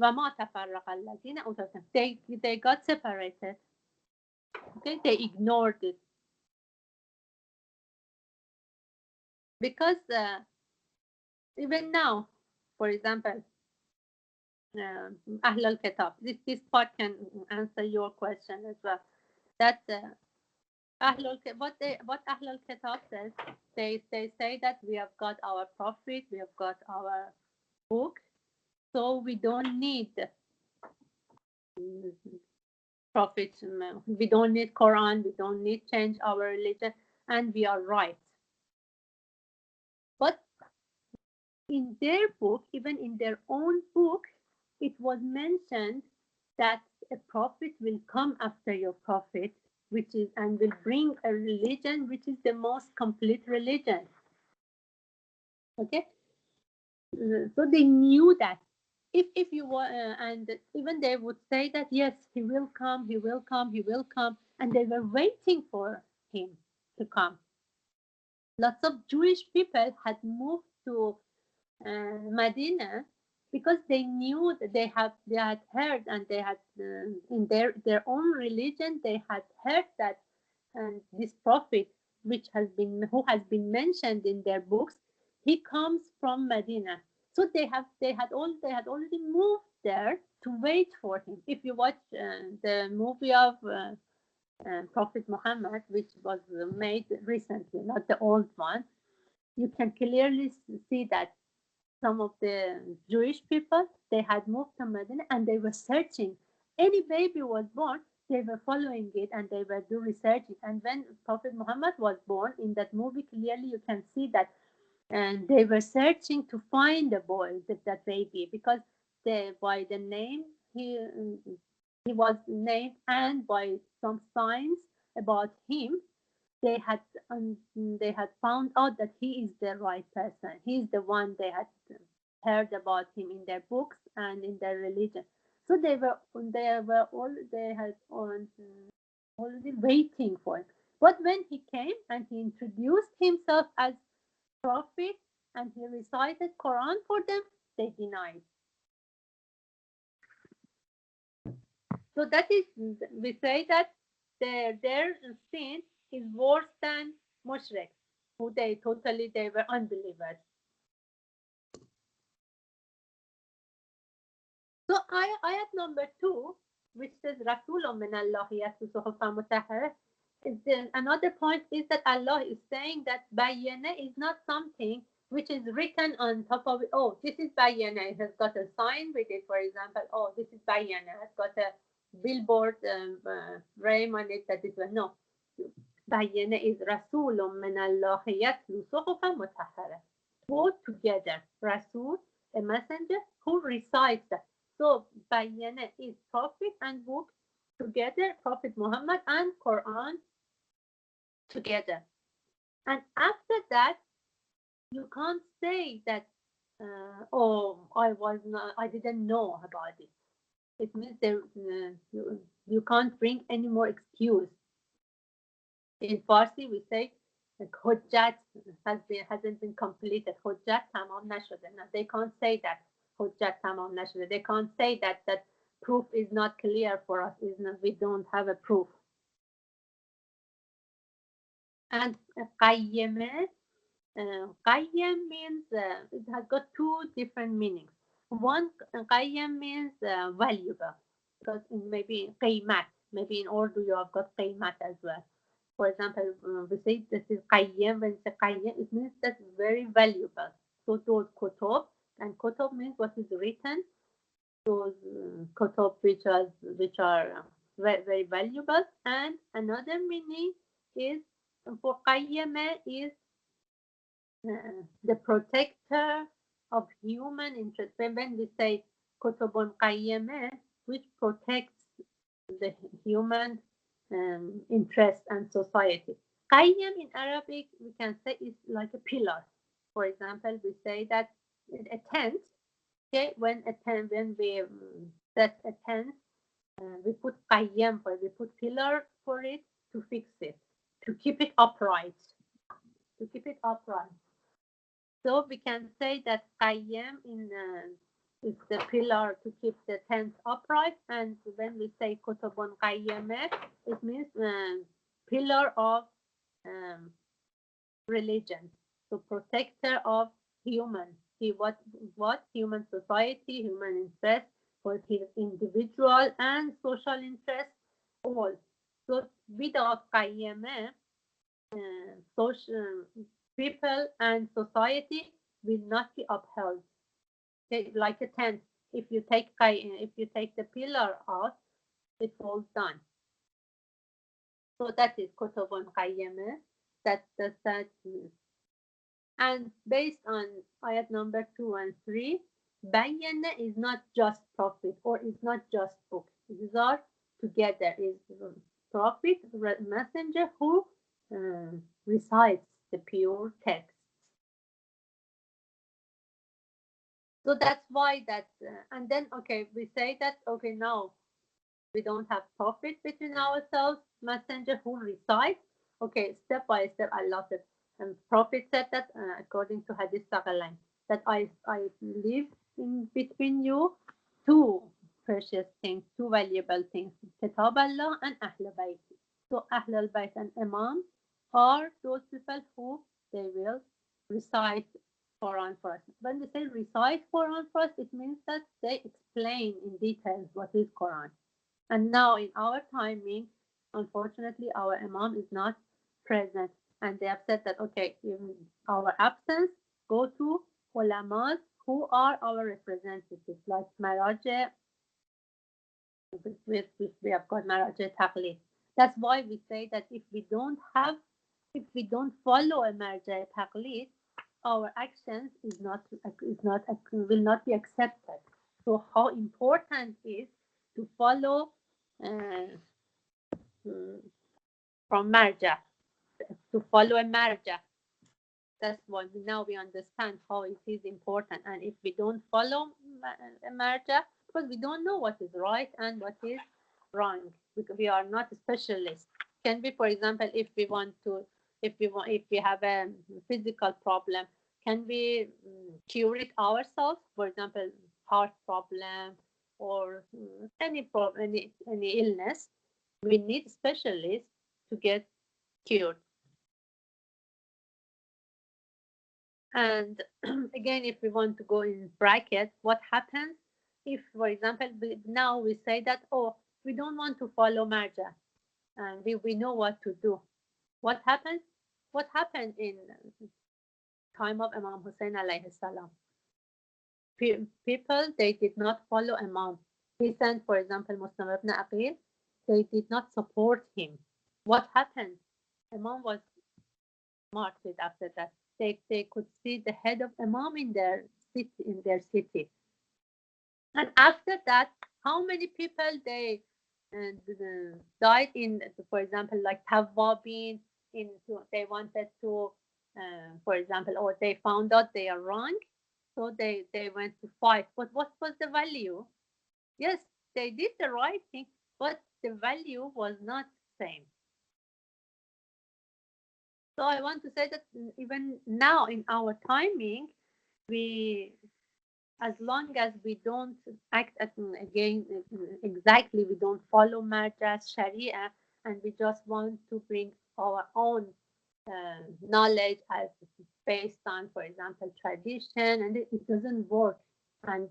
وَمَا تَفَرَّقَ الَّذِينَ أُوتُوا. They got separated. Okay, they ignored it. Because even now, for example, Ahl al-Kitab, this part can answer your question as well. That what Ahl al-Kitab says, they say that we have got our prophet, we have got our book, so we don't need prophet, we don't need Quran, we don't need change our religion, and we are right. But in their book, even in their own book, it was mentioned that a prophet will come after your prophet, which is and will bring a religion which is the most complete religion. Okay, so they knew that if you were and even they would say that yes, he will come, he will come, he will come, and they were waiting for him to come. Lots of Jewish people had moved to Medina because they knew that they had heard, and they had in their own religion they had heard that this prophet who has been mentioned in their books, he comes from Medina. So they had already moved there to wait for him. If you watch the movie of Prophet Muhammad, which was made recently, not the old one, you can clearly see that some of the Jewish people, they had moved to Medina and they were searching. Any baby was born, they were following it and they were doing researching. And when Prophet Muhammad was born in that movie, clearly you can see that, and they were searching to find the boy, that baby, because by the name he was named, and by some signs about him, they had they had found out that he is the right person. He is the one they had heard about him in their books and in their religion. So they had already waiting for him. But when he came and he introduced himself as prophet and he recited Quran for them, they denied. So that is, we say that their sin is worse than mushriks, who they were unbelievers. So ayat number 2, which says Rasulun min Allah yatlu suhufan mutahhara, another point is that Allah is saying that bayyana is not something which is written on top of it. Oh, this is bayyana. It has got a sign with it, for example. Oh, this is bayyana. It has got a billboard frame on it that is no. Bayyana is Rasulun min Allah yatlu suhufan mutahhara. Both together, Rasul, a messenger who recites that. So bayyana is prophet and book together, Prophet Muhammad and Quran together. And after that, you can't say that, oh, I didn't know about it. It means you can't bring any more excuse. In Farsi, we say Hujjat hasn't been completed. Hujjat tamam nashode. Now they can't say that. Hujjat tamam nashode. They can't say that proof is not clear for us. We don't have a proof. And qayyim means it has got two different meanings. One, qayyim means valuable, because maybe qiymat, maybe in Urdu you have got qiymat as well. For example, we say this is qayyim. When it's qayyim, it means that's very valuable. So those kutub, and kutub means what is written. Those kutub which are very, very valuable. And another meaning is for qayyim is the protector of human interest. When we say kutubun qayyimah, which protects the human interest and society. Qayyim in Arabic, we can say, is like a pillar. For example, we say that a tent, okay, when we set a tent, we put qayyim for it, we put pillar for it to fix it, to keep it upright, So we can say that qayyim is the pillar to keep the tent upright, and when we say kutubun qayyimah, it means pillar of religion, so protector of human, what human society, human interest, for his individual and social interest, all. So without qayyimah, social people and society will not be upheld. Okay, like a tent, if you take the pillar out, it falls down. So that is kutubun qayyimah. That means. And based on ayat number 2 and 3, Bayyana is not just prophet or is not just book. These are together. Is prophet, messenger who recites the pure text. So that's why that, and then okay, we say that okay now we don't have prophet between ourselves, messenger who recites. Okay, step by step, Allah said, and prophet said that according to Hadith Saqalain, that I live in between you two precious things, two valuable things, Kitab Allah and Ahl Bayt. So Ahl al Bayt and Imam are those people who they will recite Quran for us. When we say recite Quran for us, it means that they explain in details what is Quran. And now in our timing, unfortunately, our Imam is not present. And they have said that, okay, in our absence, go to ulamas who are our representatives, like Maraja, we have got Maraja Taqlid. That's why we say that if we don't follow a Maraja Taqlid, our actions will not be accepted. So how important is to follow uh, from marja, to follow a marja. That's why now we understand how it is important. And if we don't follow a marja, because we don't know what is right and what is wrong, because we are not specialists. Can be, for example, if we have a physical problem, can we cure it ourselves? For example, heart problem or any problem, any illness, we need specialists to get cured. And again, if we want to go in brackets, what happens if, for example, now we say that, oh, we don't want to follow marja and we know what to do. What happens? What happened in time of Imam Hussein alayhi salam? People, they did not follow Imam. He sent, for example, Muslim ibn Aqil, they did not support him. What happened? Imam was martyred after that. They could see the head of Imam in their city. And after that, how many people they died in, for example, like Tawwabin, they wanted to, for example, or they found out they are wrong, so they went to fight. But what was the value? Yes, they did the right thing, but the value was not same. So I want to say that even now in our timing, we, as long as we don't act again exactly, we don't follow marjas sharia, and we just want to bring our own knowledge as based on, for example, tradition, and it doesn't work, and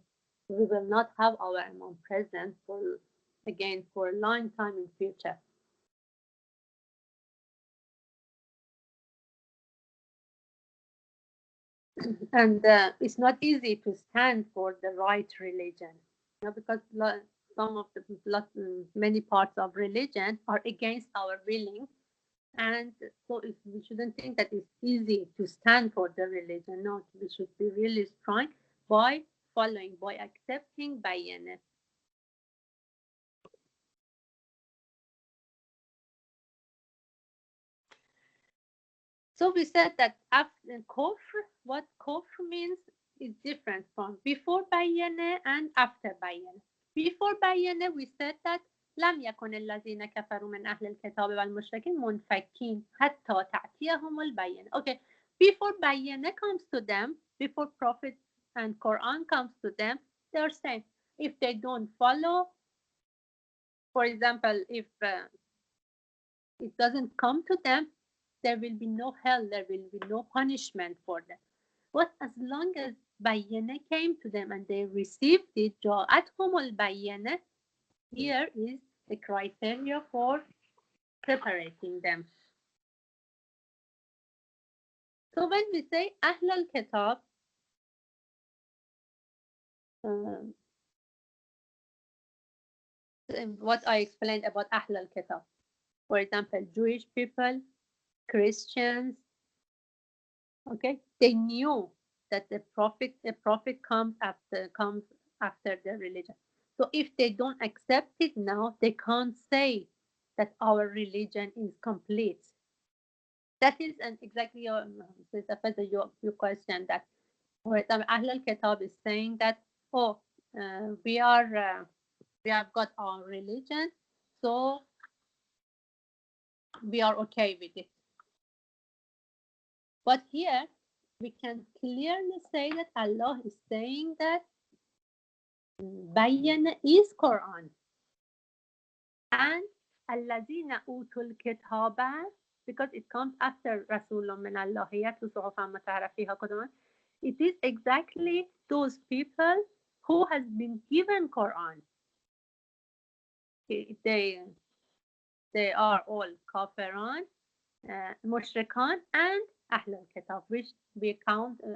we will not have our imam present for a long time in future. And it's not easy to stand for the right religion, because some of many parts of religion are against our willing, and so we shouldn't think that it's easy to stand for the religion. No, we should be really strong by following, by accepting bayyana. So we said that after kufr, what kufr means is different from before bayyana and after bayyana. Before bayyana, we said that لم يكن الذين كفروا من أهل الكتاب والمشركين منفكين حتى تأتيهم البينة. Okay, before bayyana comes to them, before Prophet and Quran comes to them, they are saying if they don't follow, for example, if it doesn't come to them, there will be no hell, there will be no punishment for them. But as long as bayyana came to them and they received it, جاءتهم البينة, here is the criteria for separating them. So when we say Ahl al-Kitab, what I explained about Ahl al-Kitab, for example, Jewish people, Christians, okay, they knew that the prophet comes after the religion. So if they don't accept it now, they can't say that our religion is complete. That is exactly your question, that for example, Ahl al-Kitab is saying that, oh, we have got our religion, so we are okay with it. But here we can clearly say that Allah is saying that Bayyana is Quran, and Alladina utul kitaba, because it comes after Rasulun min Allahiyatu suhufan mutahhara fiha kutuban. It is exactly those people who has been given Quran. They are all kafiran, mushrikan, and Ahl al-Kitab, which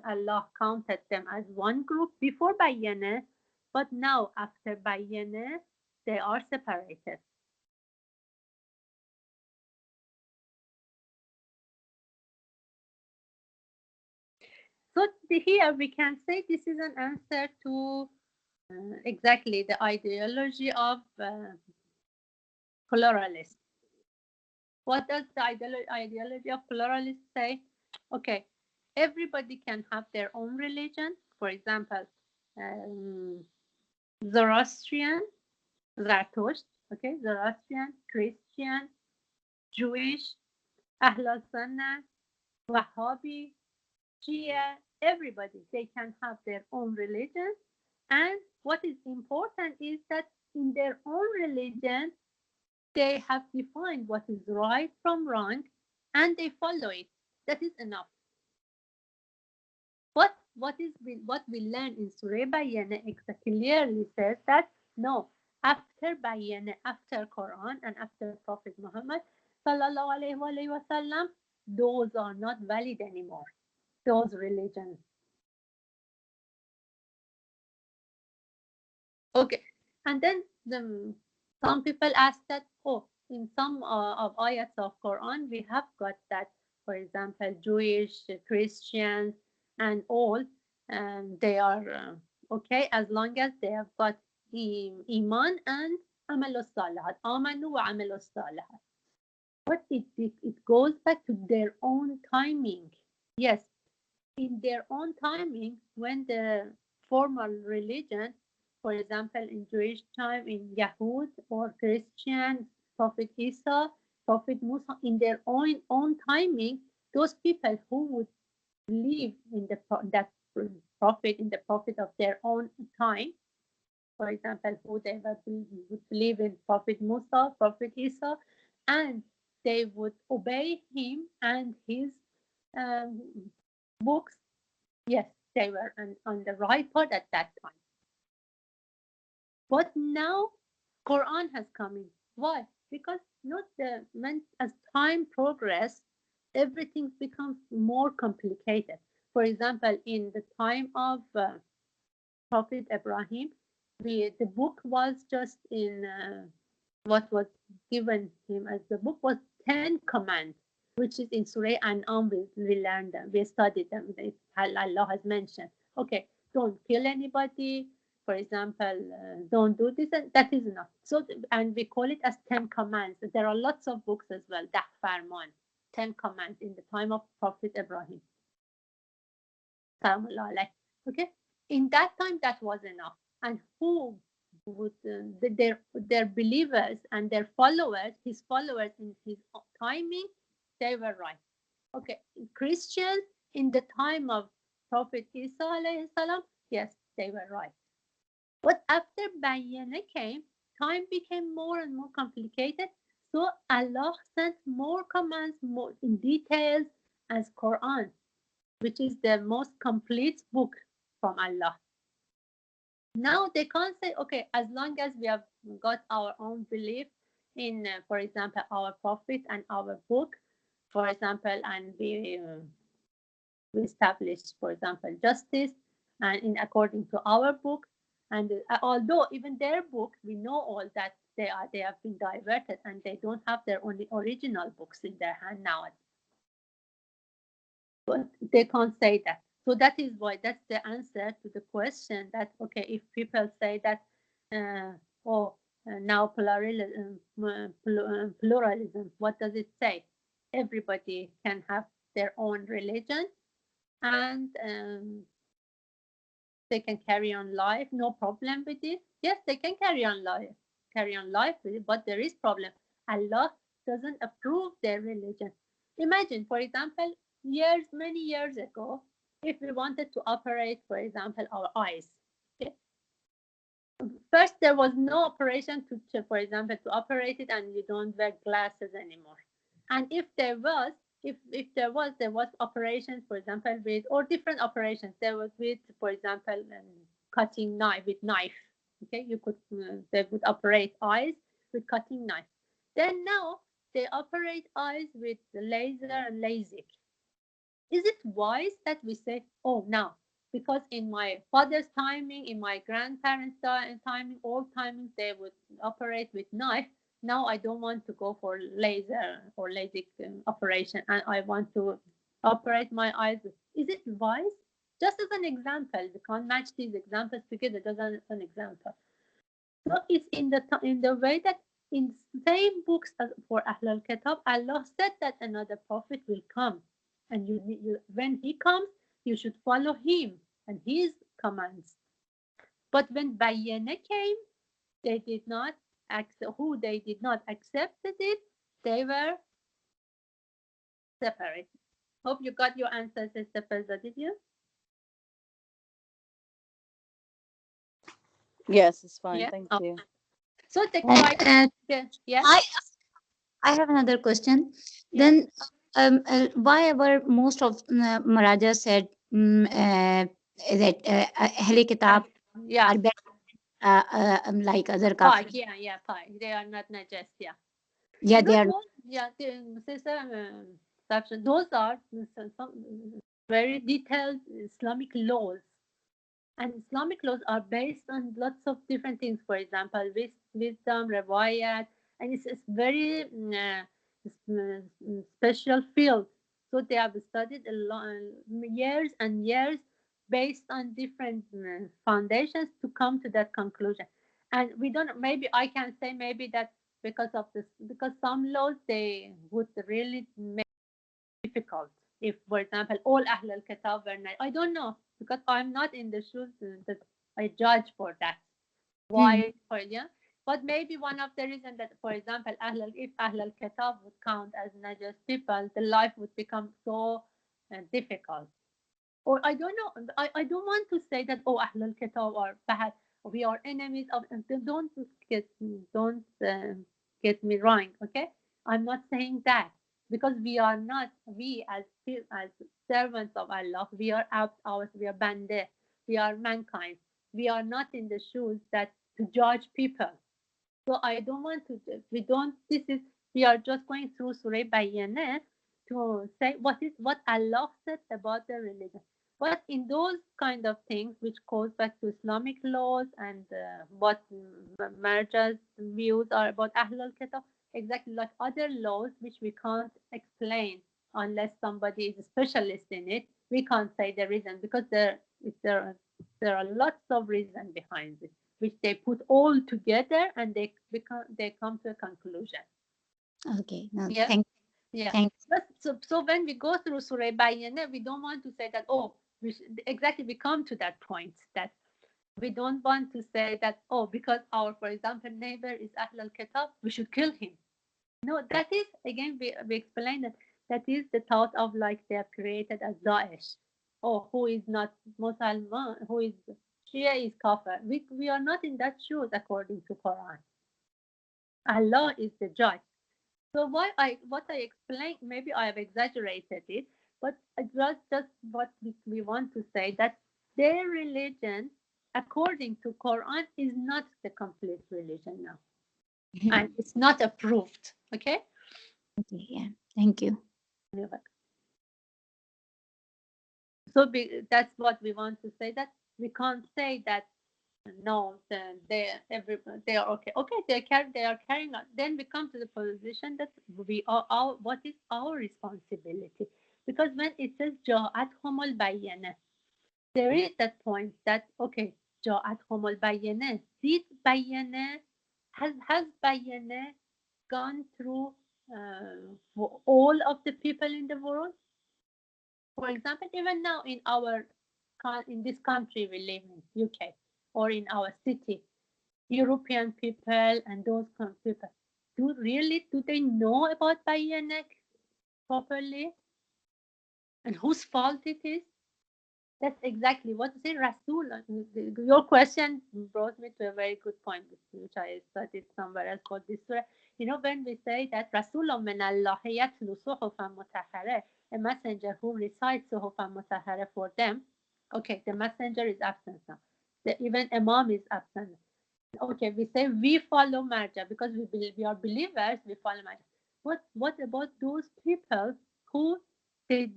Allah counted them as one group before Bayyana, but now after Bayyana, they are separated. So here we can say this is an answer to exactly the ideology of pluralists. What does the ideology of pluralists say? Okay, everybody can have their own religion. For example, Zoroastrian, Zarathustra, okay, Zoroastrian, Christian, Jewish, Ahl Sunnah, Wahhabi, Shia, everybody, they can have their own religion. And what is important is that in their own religion, they have defined what is right from wrong and they follow it. That is enough. What we learn in Surah Bayyana clearly says that no, after Bayyana, after Quran and after Prophet Muhammad sallallahu alaihi wasallam, those are not valid anymore. Those religions. Okay, and then some people ask that, oh, in some of ayats of Quran, we have got that, for example, Jewish, Christians, and all, and they are okay as long as they have got iman and amalus salihat, amanu wa amalus salihat. But it goes back to their own timing. Yes, in their own timing, when the formal religion, for example, in Jewish time, in Yahud or Christian, Prophet Isa, Prophet Musa, in their own timing, those people who would believe in that prophet, in the prophet of their own time, for example, who they would believe in Prophet Musa, Prophet Isa, and they would obey him and his um, books. Yes, they were on the right path at that time. But now Quran has come in. Why? Because as time progresses, everything becomes more complicated. For example, in the time of Prophet Ibrahim, the book was just in what was given him as the book was 10 commands, which is in Surah An'am. We learned them, we studied them. Allah has mentioned, okay, don't kill anybody, for example, don't do this, and that is enough. So, and we call it as 10 commands. There are lots of books as well, Dah Farman, 10 commands in the time of Prophet Ibrahim. Okay, in that time that was enough. And who would their believers and their followers, his followers in his timing, they were right. Okay, Christians in the time of Prophet Isa alayhi salam, yes, they were right. But after Bayyana came, time became more and more complicated. So Allah sent more commands, more in details as Quran, which is the most complete book from Allah. Now they can't say, okay, as long as we have got our own belief in, for example, our prophet and our book, for example, and we establish, for example, justice, and in according to our book, and although even their book, we know all that they have been diverted and they don't have their only original books in their hand now. But they can't say that. So that is why that's the answer to the question that, okay, if people say that, oh, now pluralism, what does it say? Everybody can have their own religion, and they can carry on life, no problem with it. Yes, they can carry on life with it, but there is problem. Allah doesn't approve their religion. Imagine, for example, many years ago, if we wanted to operate, for example, our eyes. Okay? First, there was no operation for example, to operate it, and you don't wear glasses anymore. And if there was, there was operations, for example, with, or different operations. There was with, for example, cutting knife with knife. Okay, you could they would operate eyes with cutting knife. Then now they operate eyes with laser and LASIK. Is it wise that we say, oh, now, because in my father's timing, in my grandparents' timing, all timings, they would operate with knife. Now I don't want to go for laser or LASIK operation, and I want to operate my eyes. Is it wise? Just as an example, we can't match these examples together. Just as an example. So it's in the way that in same books as for Ahlul Kitab, Allah said that another prophet will come, and when he comes, you should follow him and his commands. But when Bayyana came, they did not they did not accept it, they were separate. Hope you got your answer, Sister Faiza, did you? Yes, it's fine. Yeah. Thank Oh. you. So the And yeah. I have another question. Yeah. Then, why our most of Maharaja said that Ahle Kitab Yeah. are better like other Pie, kafir? yeah, pie. They are not najas, yeah. Yeah, You know they are. what? Yeah, sister, those are some very detailed Islamic laws, and Islamic laws are based on lots of different things. For example, wisdom, riwayat, and it's very special field. So they have studied years and years based on different foundations to come to that conclusion. And we don't. Maybe I can say maybe that because of this, because some laws they would really make it difficult. If, for example, all Ahl al-Kitab were not, I don't know, because I'm not in the shoes that I judge for that. Why? For yeah, but maybe one of the reasons that, for example, if Ahl al-Kitab would count as najas people, the life would become so difficult. Or I don't know. I don't want to say that, oh, Ahl al-Kitab are bad. We are enemies of. Don't get don't get me wrong. Okay, I'm not saying that, because we are not, we as servants of Allah, we are we are bande, we are mankind. We are not in the shoes that to judge people. So I don't want to. We don't. This is, we are just going through Surah Bayyinah to say what Allah said about the religion. But in those kind of things, which goes back to Islamic laws and what Marja's views are about Ahlul Kitab, exactly like other laws which we can't explain unless somebody is a specialist in it. We can't say the reason, because there are lots of reasons behind it, which they put all together and they come to a conclusion. Okay. No, Yeah. Yeah. thank. So when we go through Surah Bayyinah, we don't want to say that, oh, exactly, we come to that point that we don't want to say that, oh, because our, for example, neighbor is Ahl al-Kitab, we should kill him. No, that is, again, we explained that is the thought of like they are created as Daesh. Oh, who is not Muslim, who is Shia is Kafir. We are not in that shoes according to Quran. Allah is the judge. So what I explained, maybe I have exaggerated it, but it was just what we want to say, that their religion, according to Quran, is not the complete religion now, and it's not approved. Okay. Okay, yeah. Thank you. So that's what we want to say. That we can't say that no, they are okay. Okay, they are carrying on. Then we come to the position that we are our, what is our responsibility? Because when it says Ja'at humul bayyana, there is that point that, okay, جاءتهم البينة. Did بينة, has بينة gone through for all of the people in the world? For example, even now in this country we live in, UK, or in our city, European people and those kind of people, do they know about Bayanek properly? And whose fault it is? That's exactly what is Rasul. Your question brought me to a very good point, which I studied somewhere else called this. You know, when we say that Rasulun min Allah yatlu suhufan mutahhara, a messenger who recites suhufan mutahhara for them. Okay, the messenger is absent now. Even Imam is absent. Okay, we say we follow Marja because we are believers, we follow Marja. What about those people who they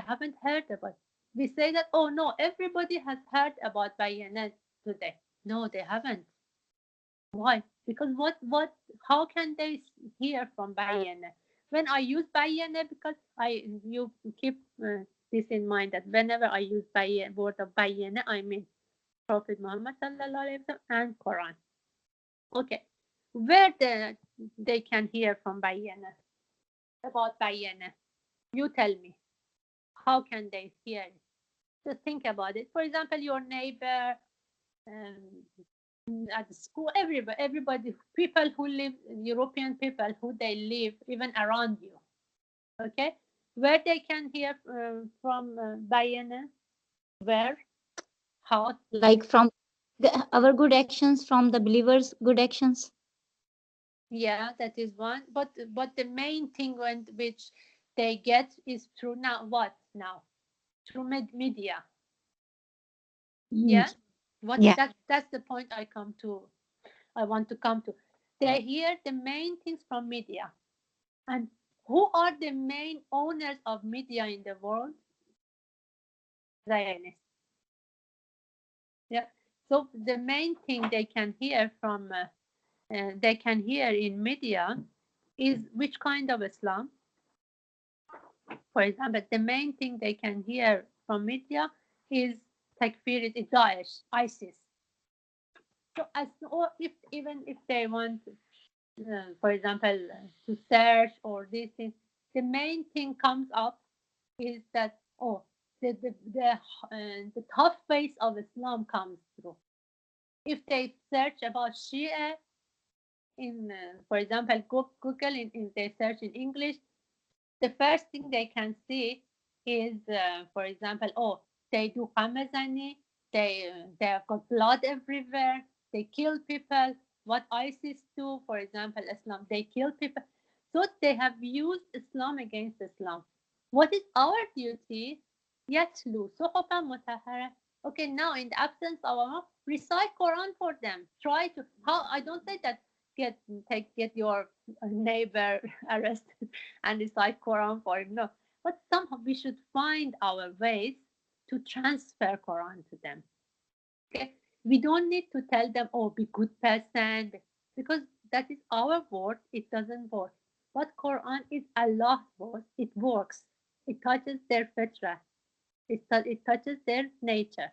haven't heard about? We say that, oh no, everybody has heard about Bayanet today. No, they haven't. Why? Because how can they hear from Bayanet? When I use Bayanet, because you keep this in mind that whenever I use word of Bayanet, I mean Prophet Muhammad sallallahu alaihi wasallam and Quran. Okay, where they can hear from Bayyana, about Bayyana? You tell me, how can they hear it? Just think about it. For example, your neighbor, at the school, everybody, people who live, European people who they live even around you. Okay, where they can hear from Bayyana? Where? How? Like from our good actions, from the believers' good actions. Yeah, that is one. But the main thing which they get is through now what now? Through media. Yeah. Yeah. That's the point I want to come to. They hear the main things from media. And who are the main owners of media in the world? Zionists. Yeah. So the main thing they can hear from they can hear in media is which kind of Islam? For example, the main thing they can hear from media is Takfir, Daesh, ISIS. So even if they want, for example, to search or these things, the main thing comes up is that the tough face of Islam comes through. If they search about Shia in, for example, Google, if they search in English, the first thing they can see is, for example, they do Hamazani, they have got blood everywhere, they kill people. What ISIS do, for example, Islam, they kill people. So they have used Islam against Islam. What is our duty? Yatlu, suhufan mutahhara. Okay, now in the absence of Allah, recite Quran for them. Try to, how, I don't say that get your neighbor arrested and recite Quran for him. No, but somehow we should find our ways to transfer Quran to them. Okay, we don't need to tell them, oh, be good person, because that is our word. It doesn't work. But Quran is Allah's word. It works. It touches their fitra. It touches their nature.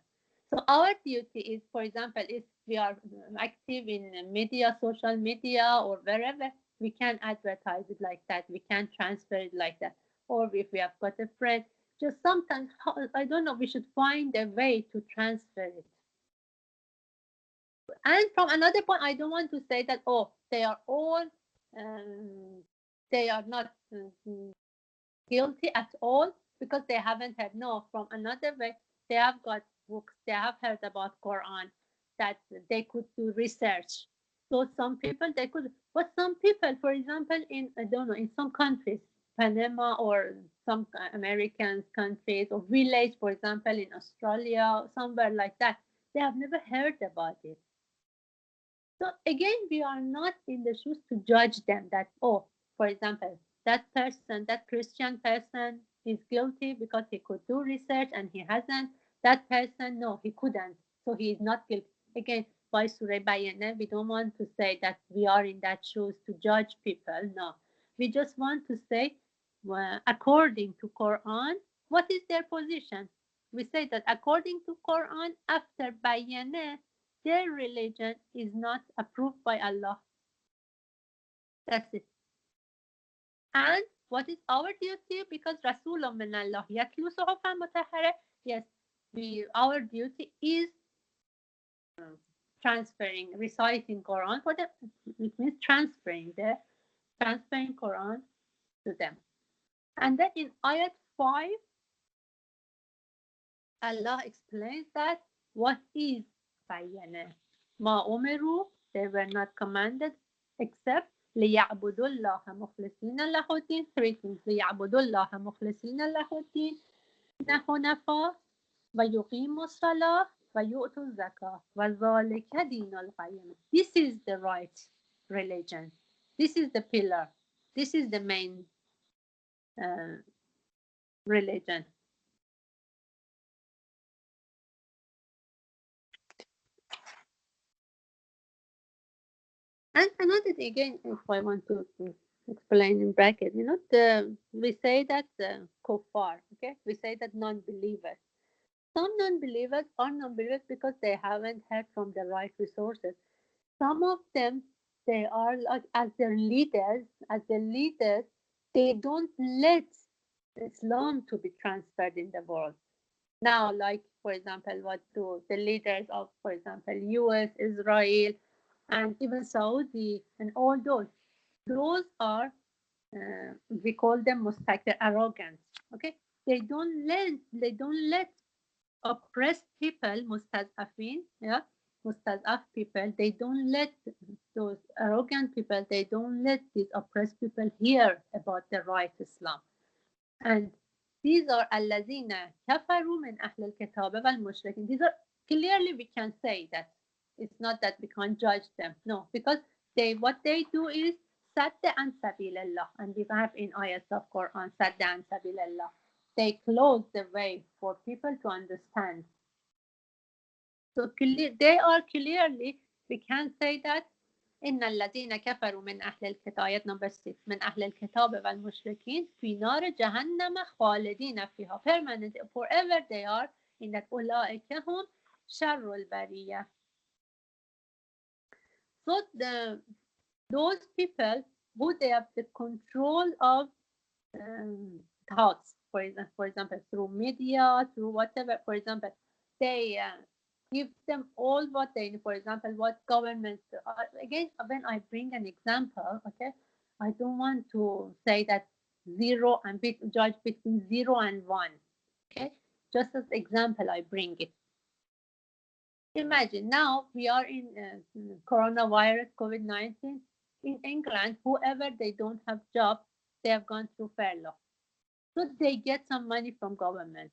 So our duty is, for example, if we are active in media, social media, or wherever, we can advertise it like that. We can transfer it like that. Or if we have got a friend, just sometimes, I don't know, we should find a way to transfer it. And from another point, I don't want to say that, they are all, they are not guilty at all because they haven't heard. No, from another way, they have got books, they have heard about Quran, that they could do research. So some people they could, but some people, for example, in, I don't know, in some countries, Panama or some American countries or village, for example, in Australia, somewhere like that, they have never heard about it. So again, we are not in the shoes to judge them that, for example, that person, that Christian person is guilty because he could do research and he hasn't. That person, no, he couldn't. So he is not guilty. Again, by Surah Bayyana, we don't want to say that we are in that shoes to judge people. No, we just want to say, well, according to Quran, what is their position? we say that according to Quran, after Bayyana, their religion is not approved by Allah. That's it. And what is our duty? Because Rasulullah min Allah yatlu suhufan mutahhara. Yes, our duty is transferring, reciting Quran for them. It means transferring Quran to them. And then in ayat 5, Allah explains that what is bayyana. Ma umiru, they were not commanded except لِيَعْبُدُوا اللَّهَ مُخْلِصِينَ لَهُ الدِّينَ. 3 things. لِيَعْبُدُوا اللَّهَ مُخْلِصِينَ لَهُ الدِّينَ حُنَفَاءَ وَيُقِيمُوا الصَّلَاةَ وَيُؤْتُوا الزَّكَاةَ وَذَلِكَ دِينُ الْقَيِّمَةِ. This is the right religion. This is the pillar. This is the main religion. And another thing, again, if I want to explain in bracket, we say that kuffar, okay? We say that non-believers. Some non-believers are non-believers because they haven't heard from the right resources. Some of them, they are like as their leaders, they don't let Islam to be transferred in the world. Now, like, for example, what do the leaders of, for example, US, Israel, and even Saudi, and all those are, we call them mustakbir, arrogant. Okay, they don't let oppressed people, mustazafin, mustazaf people, they don't let those arrogant people, they don't let these oppressed people hear about the right Islam. And these are allazina kafaru min ahl al-kitab wal mushrikin. These are clearly, we can say that it's not that we can't judge them. No, because what they do is sadda an sabilillah, and we have in ayats of Quran sadda an sabilillah. They close the way for people to understand. So they are clearly, we can say that إن الذين كفروا من أهل الكتاب, آية number 6, من أهل الكتاب والمشركين في نار جهنم خالدين فيها, permanent, forever they are in that. أولئك هم شر البرية. So those people who they have the control of thoughts, for example, through media, through whatever, for example, they give them all what they need. For example, what governments, again, when I bring an example, okay, I don't want to say that zero and judge between 0 and 1, okay, just as example I bring it. Imagine now we are in coronavirus, COVID-19. In England, whoever they don't have job, they have gone through furlough. So they get some money from government.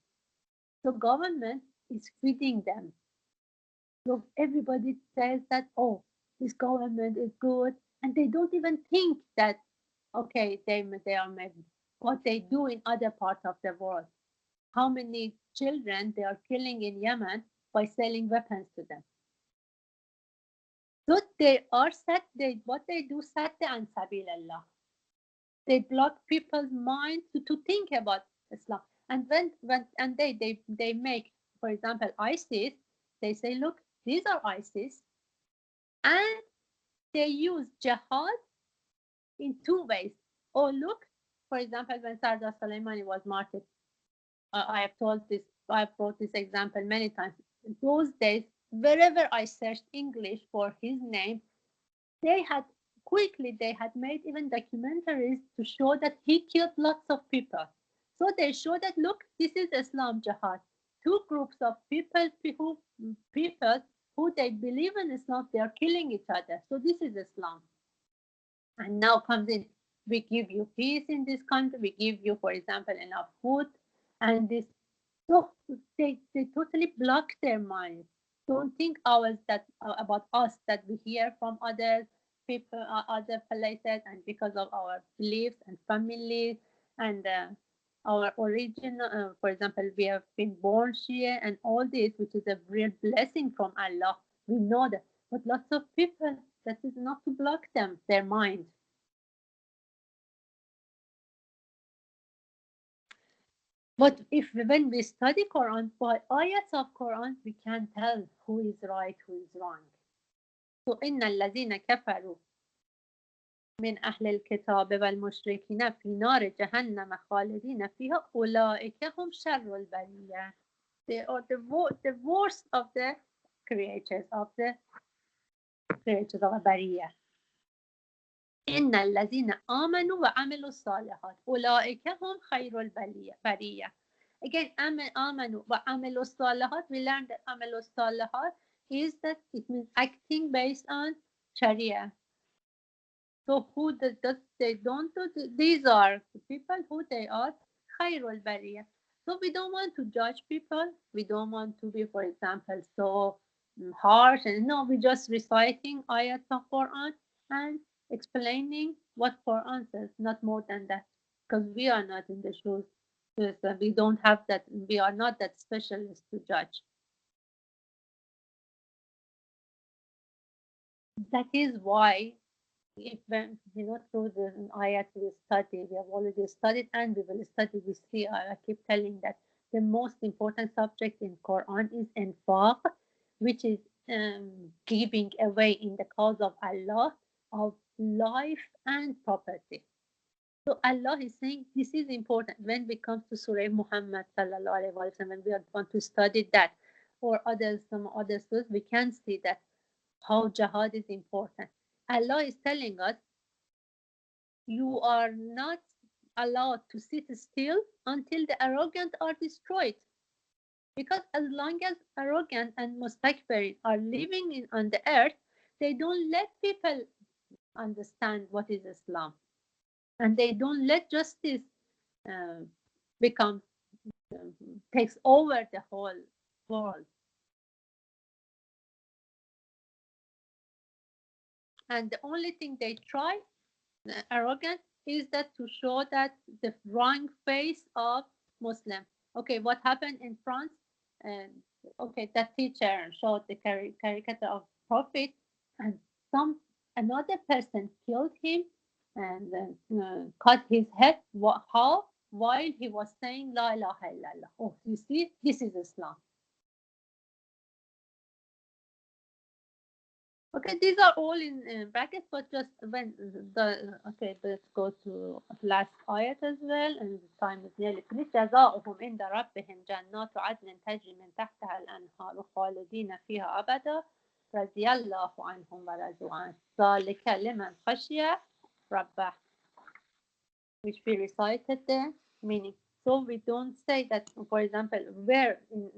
So government is feeding them. So everybody says that, oh, this government is good. And they don't even think that, okay, they are maybe what they do in other parts of the world. How many children they are killing in Yemen by selling weapons to them. So they are what they do, sadda an sabilillah. They block people's mind to think about Islam. And when they make, for example, ISIS, they say, look, these are ISIS, and they use jihad in 2 ways. Oh, look, for example, when Sardar Soleimani was martyred, I have brought this example many times. In those days, wherever I searched English for his name, they had made even documentaries to show that he killed lots of people. So they show that, look, this is Islam jihad. 2 groups of people who they believe in Islam, they are killing each other. So this is Islam. And now comes in, we give you peace in this country, we give you, for example, enough food, and this. So they totally block their minds. Don't think about us that we hear from other people, other places, and because of our beliefs and families and our origin. For example, we have been born Shia and all this, which is a real blessing from Allah. We know that, but lots of people, that is not to block them, their mind. But if when we study Quran by ayats of Quran, we can tell who is right, who is wrong. So إن الذين كفروا من أهل الكتاب والمشركين في نار جهنم خالدين فيها أولئك هم شر البرية. They are the worst of the creatures of البرية. إن الذين آمنوا وعملوا الصالحات أولئك هم خير البرية. Again, آمنوا وعملوا الصالحات. We learned that عملوا الصالحات is that it means acting based on Sharia. So who does they don't do? These are the people who they are خير البرية. So we don't want to judge people. We don't want to be, for example, so harsh. And no, we're just reciting ayats of Quran and explaining what Quran says, not more than that. Because we are not in the shoes. We don't have that. We are not that specialist to judge. That is why, if through the ayat we study, we have already studied and we will study. We see, I keep telling that the most important subject in Quran is infaq, which is giving away in the cause of Allah of life and property. So Allah is saying this is important when we come to Surah Muhammad sallallahu alaihi wasallam. When we want to study that, or some other surahs, we can see that how jihad is important. Allah is telling us you are not allowed to sit still until the arrogant are destroyed. Because as long as arrogant and mustakbirin are living on the earth, they don't let people understand what is Islam. And they don't let justice become takes over the whole world. And the only thing they try, arrogant, is that to show that the wrong face of Muslim. Okay, what happened in France? Okay, that teacher showed the caricature of Prophet, and another person killed him and cut his head. How? While he was saying La ilaha illallah. Oh, you see, this is Islam. Okay, these are all in brackets, but just when okay, let's go to last ayat as well, and the time is nearly finished. جزاؤهم عند ربهم جنات عدن تجري من تحتها الأنهار خالدين فيها أبدا رضي الله عنهم ورضوا عنه ذلك لمن خشي ربه, which we recited there, meaning. So we don't say that, for example, where in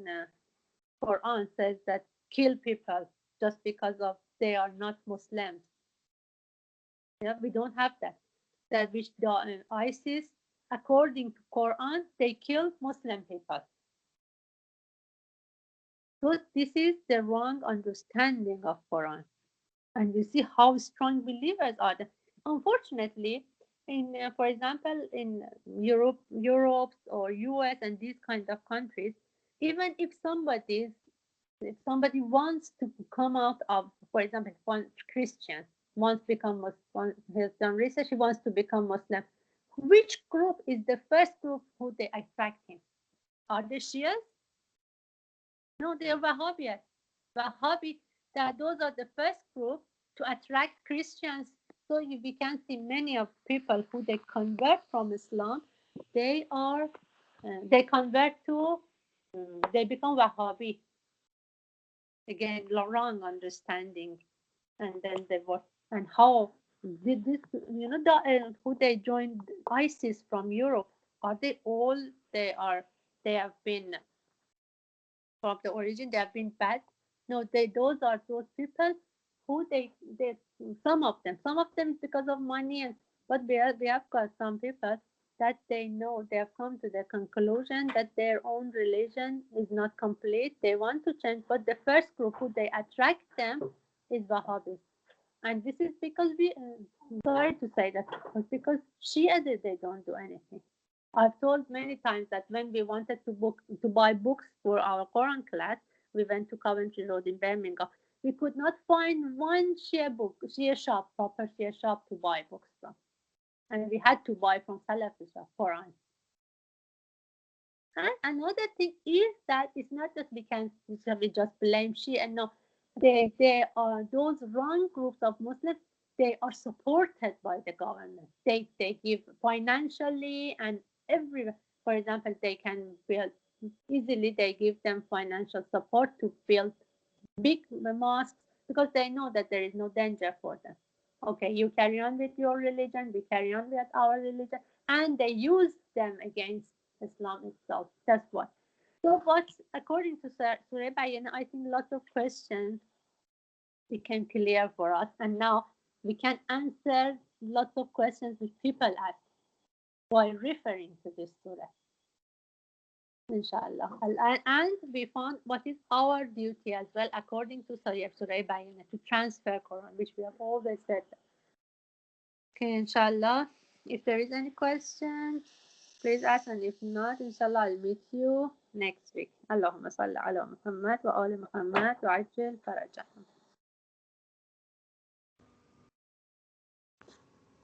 Quran says that kill people just because of they are not Muslims. Yeah, we don't have that. That which the ISIS, according to Quran, they killed Muslim people. So this is the wrong understanding of Quran. And you see how strong believers are. Unfortunately, in for example, in Europe or US and these kind of countries, even if somebody wants to come out of, for example, one Christian wants to become Muslim, he has done research, he wants to become Muslim. Which group is the first group who they attract him? Are they Shias? No, they are Wahhabis. Wahhabi, those are the first group to attract Christians. So we can see many of people who they convert from Islam, they convert to, they become Wahhabi. Again, wrong understanding. And then they were, and how did this, who they joined ISIS from Europe, are they all, they have been, from the origin, they have been bad? No, those are those people who they some of them because of money, but we have got some people that they know, they have come to the conclusion that their own religion is not complete. They want to change, but the first group who they attract them is Wahhabis. And this is because sorry to say that, because Shia, they don't do anything. I've told many times that when we wanted to buy books for our Quran class, we went to Coventry Road in Birmingham. We could not find one Shia shop, proper Shia shop to buy books from. And we had to buy from Salafi shop, Quran. And another thing is that it's not that we just blame Shia. No, they are those wrong groups of Muslims. They are supported by the government. They give financially and everywhere. For example, they can build easily. They give them financial support to build big mosques because they know that there is no danger for them. Okay, you carry on with your religion, we carry on with our religion, and they use them against Islam itself. That's what. So, what according to Surah Bayyinah, I think lots of questions became clear for us, and now we can answer lots of questions which people ask while referring to this surah. Inshallah. And we found what is our duty as well, according to Surah Bayyinah, to transfer Quran, which we have always said. Okay, inshallah. If there is any question, please ask, and if not, inshallah, I'll meet you next week. Allahumma salli ala Muhammad wa ali Muhammad wa ajil farajahum.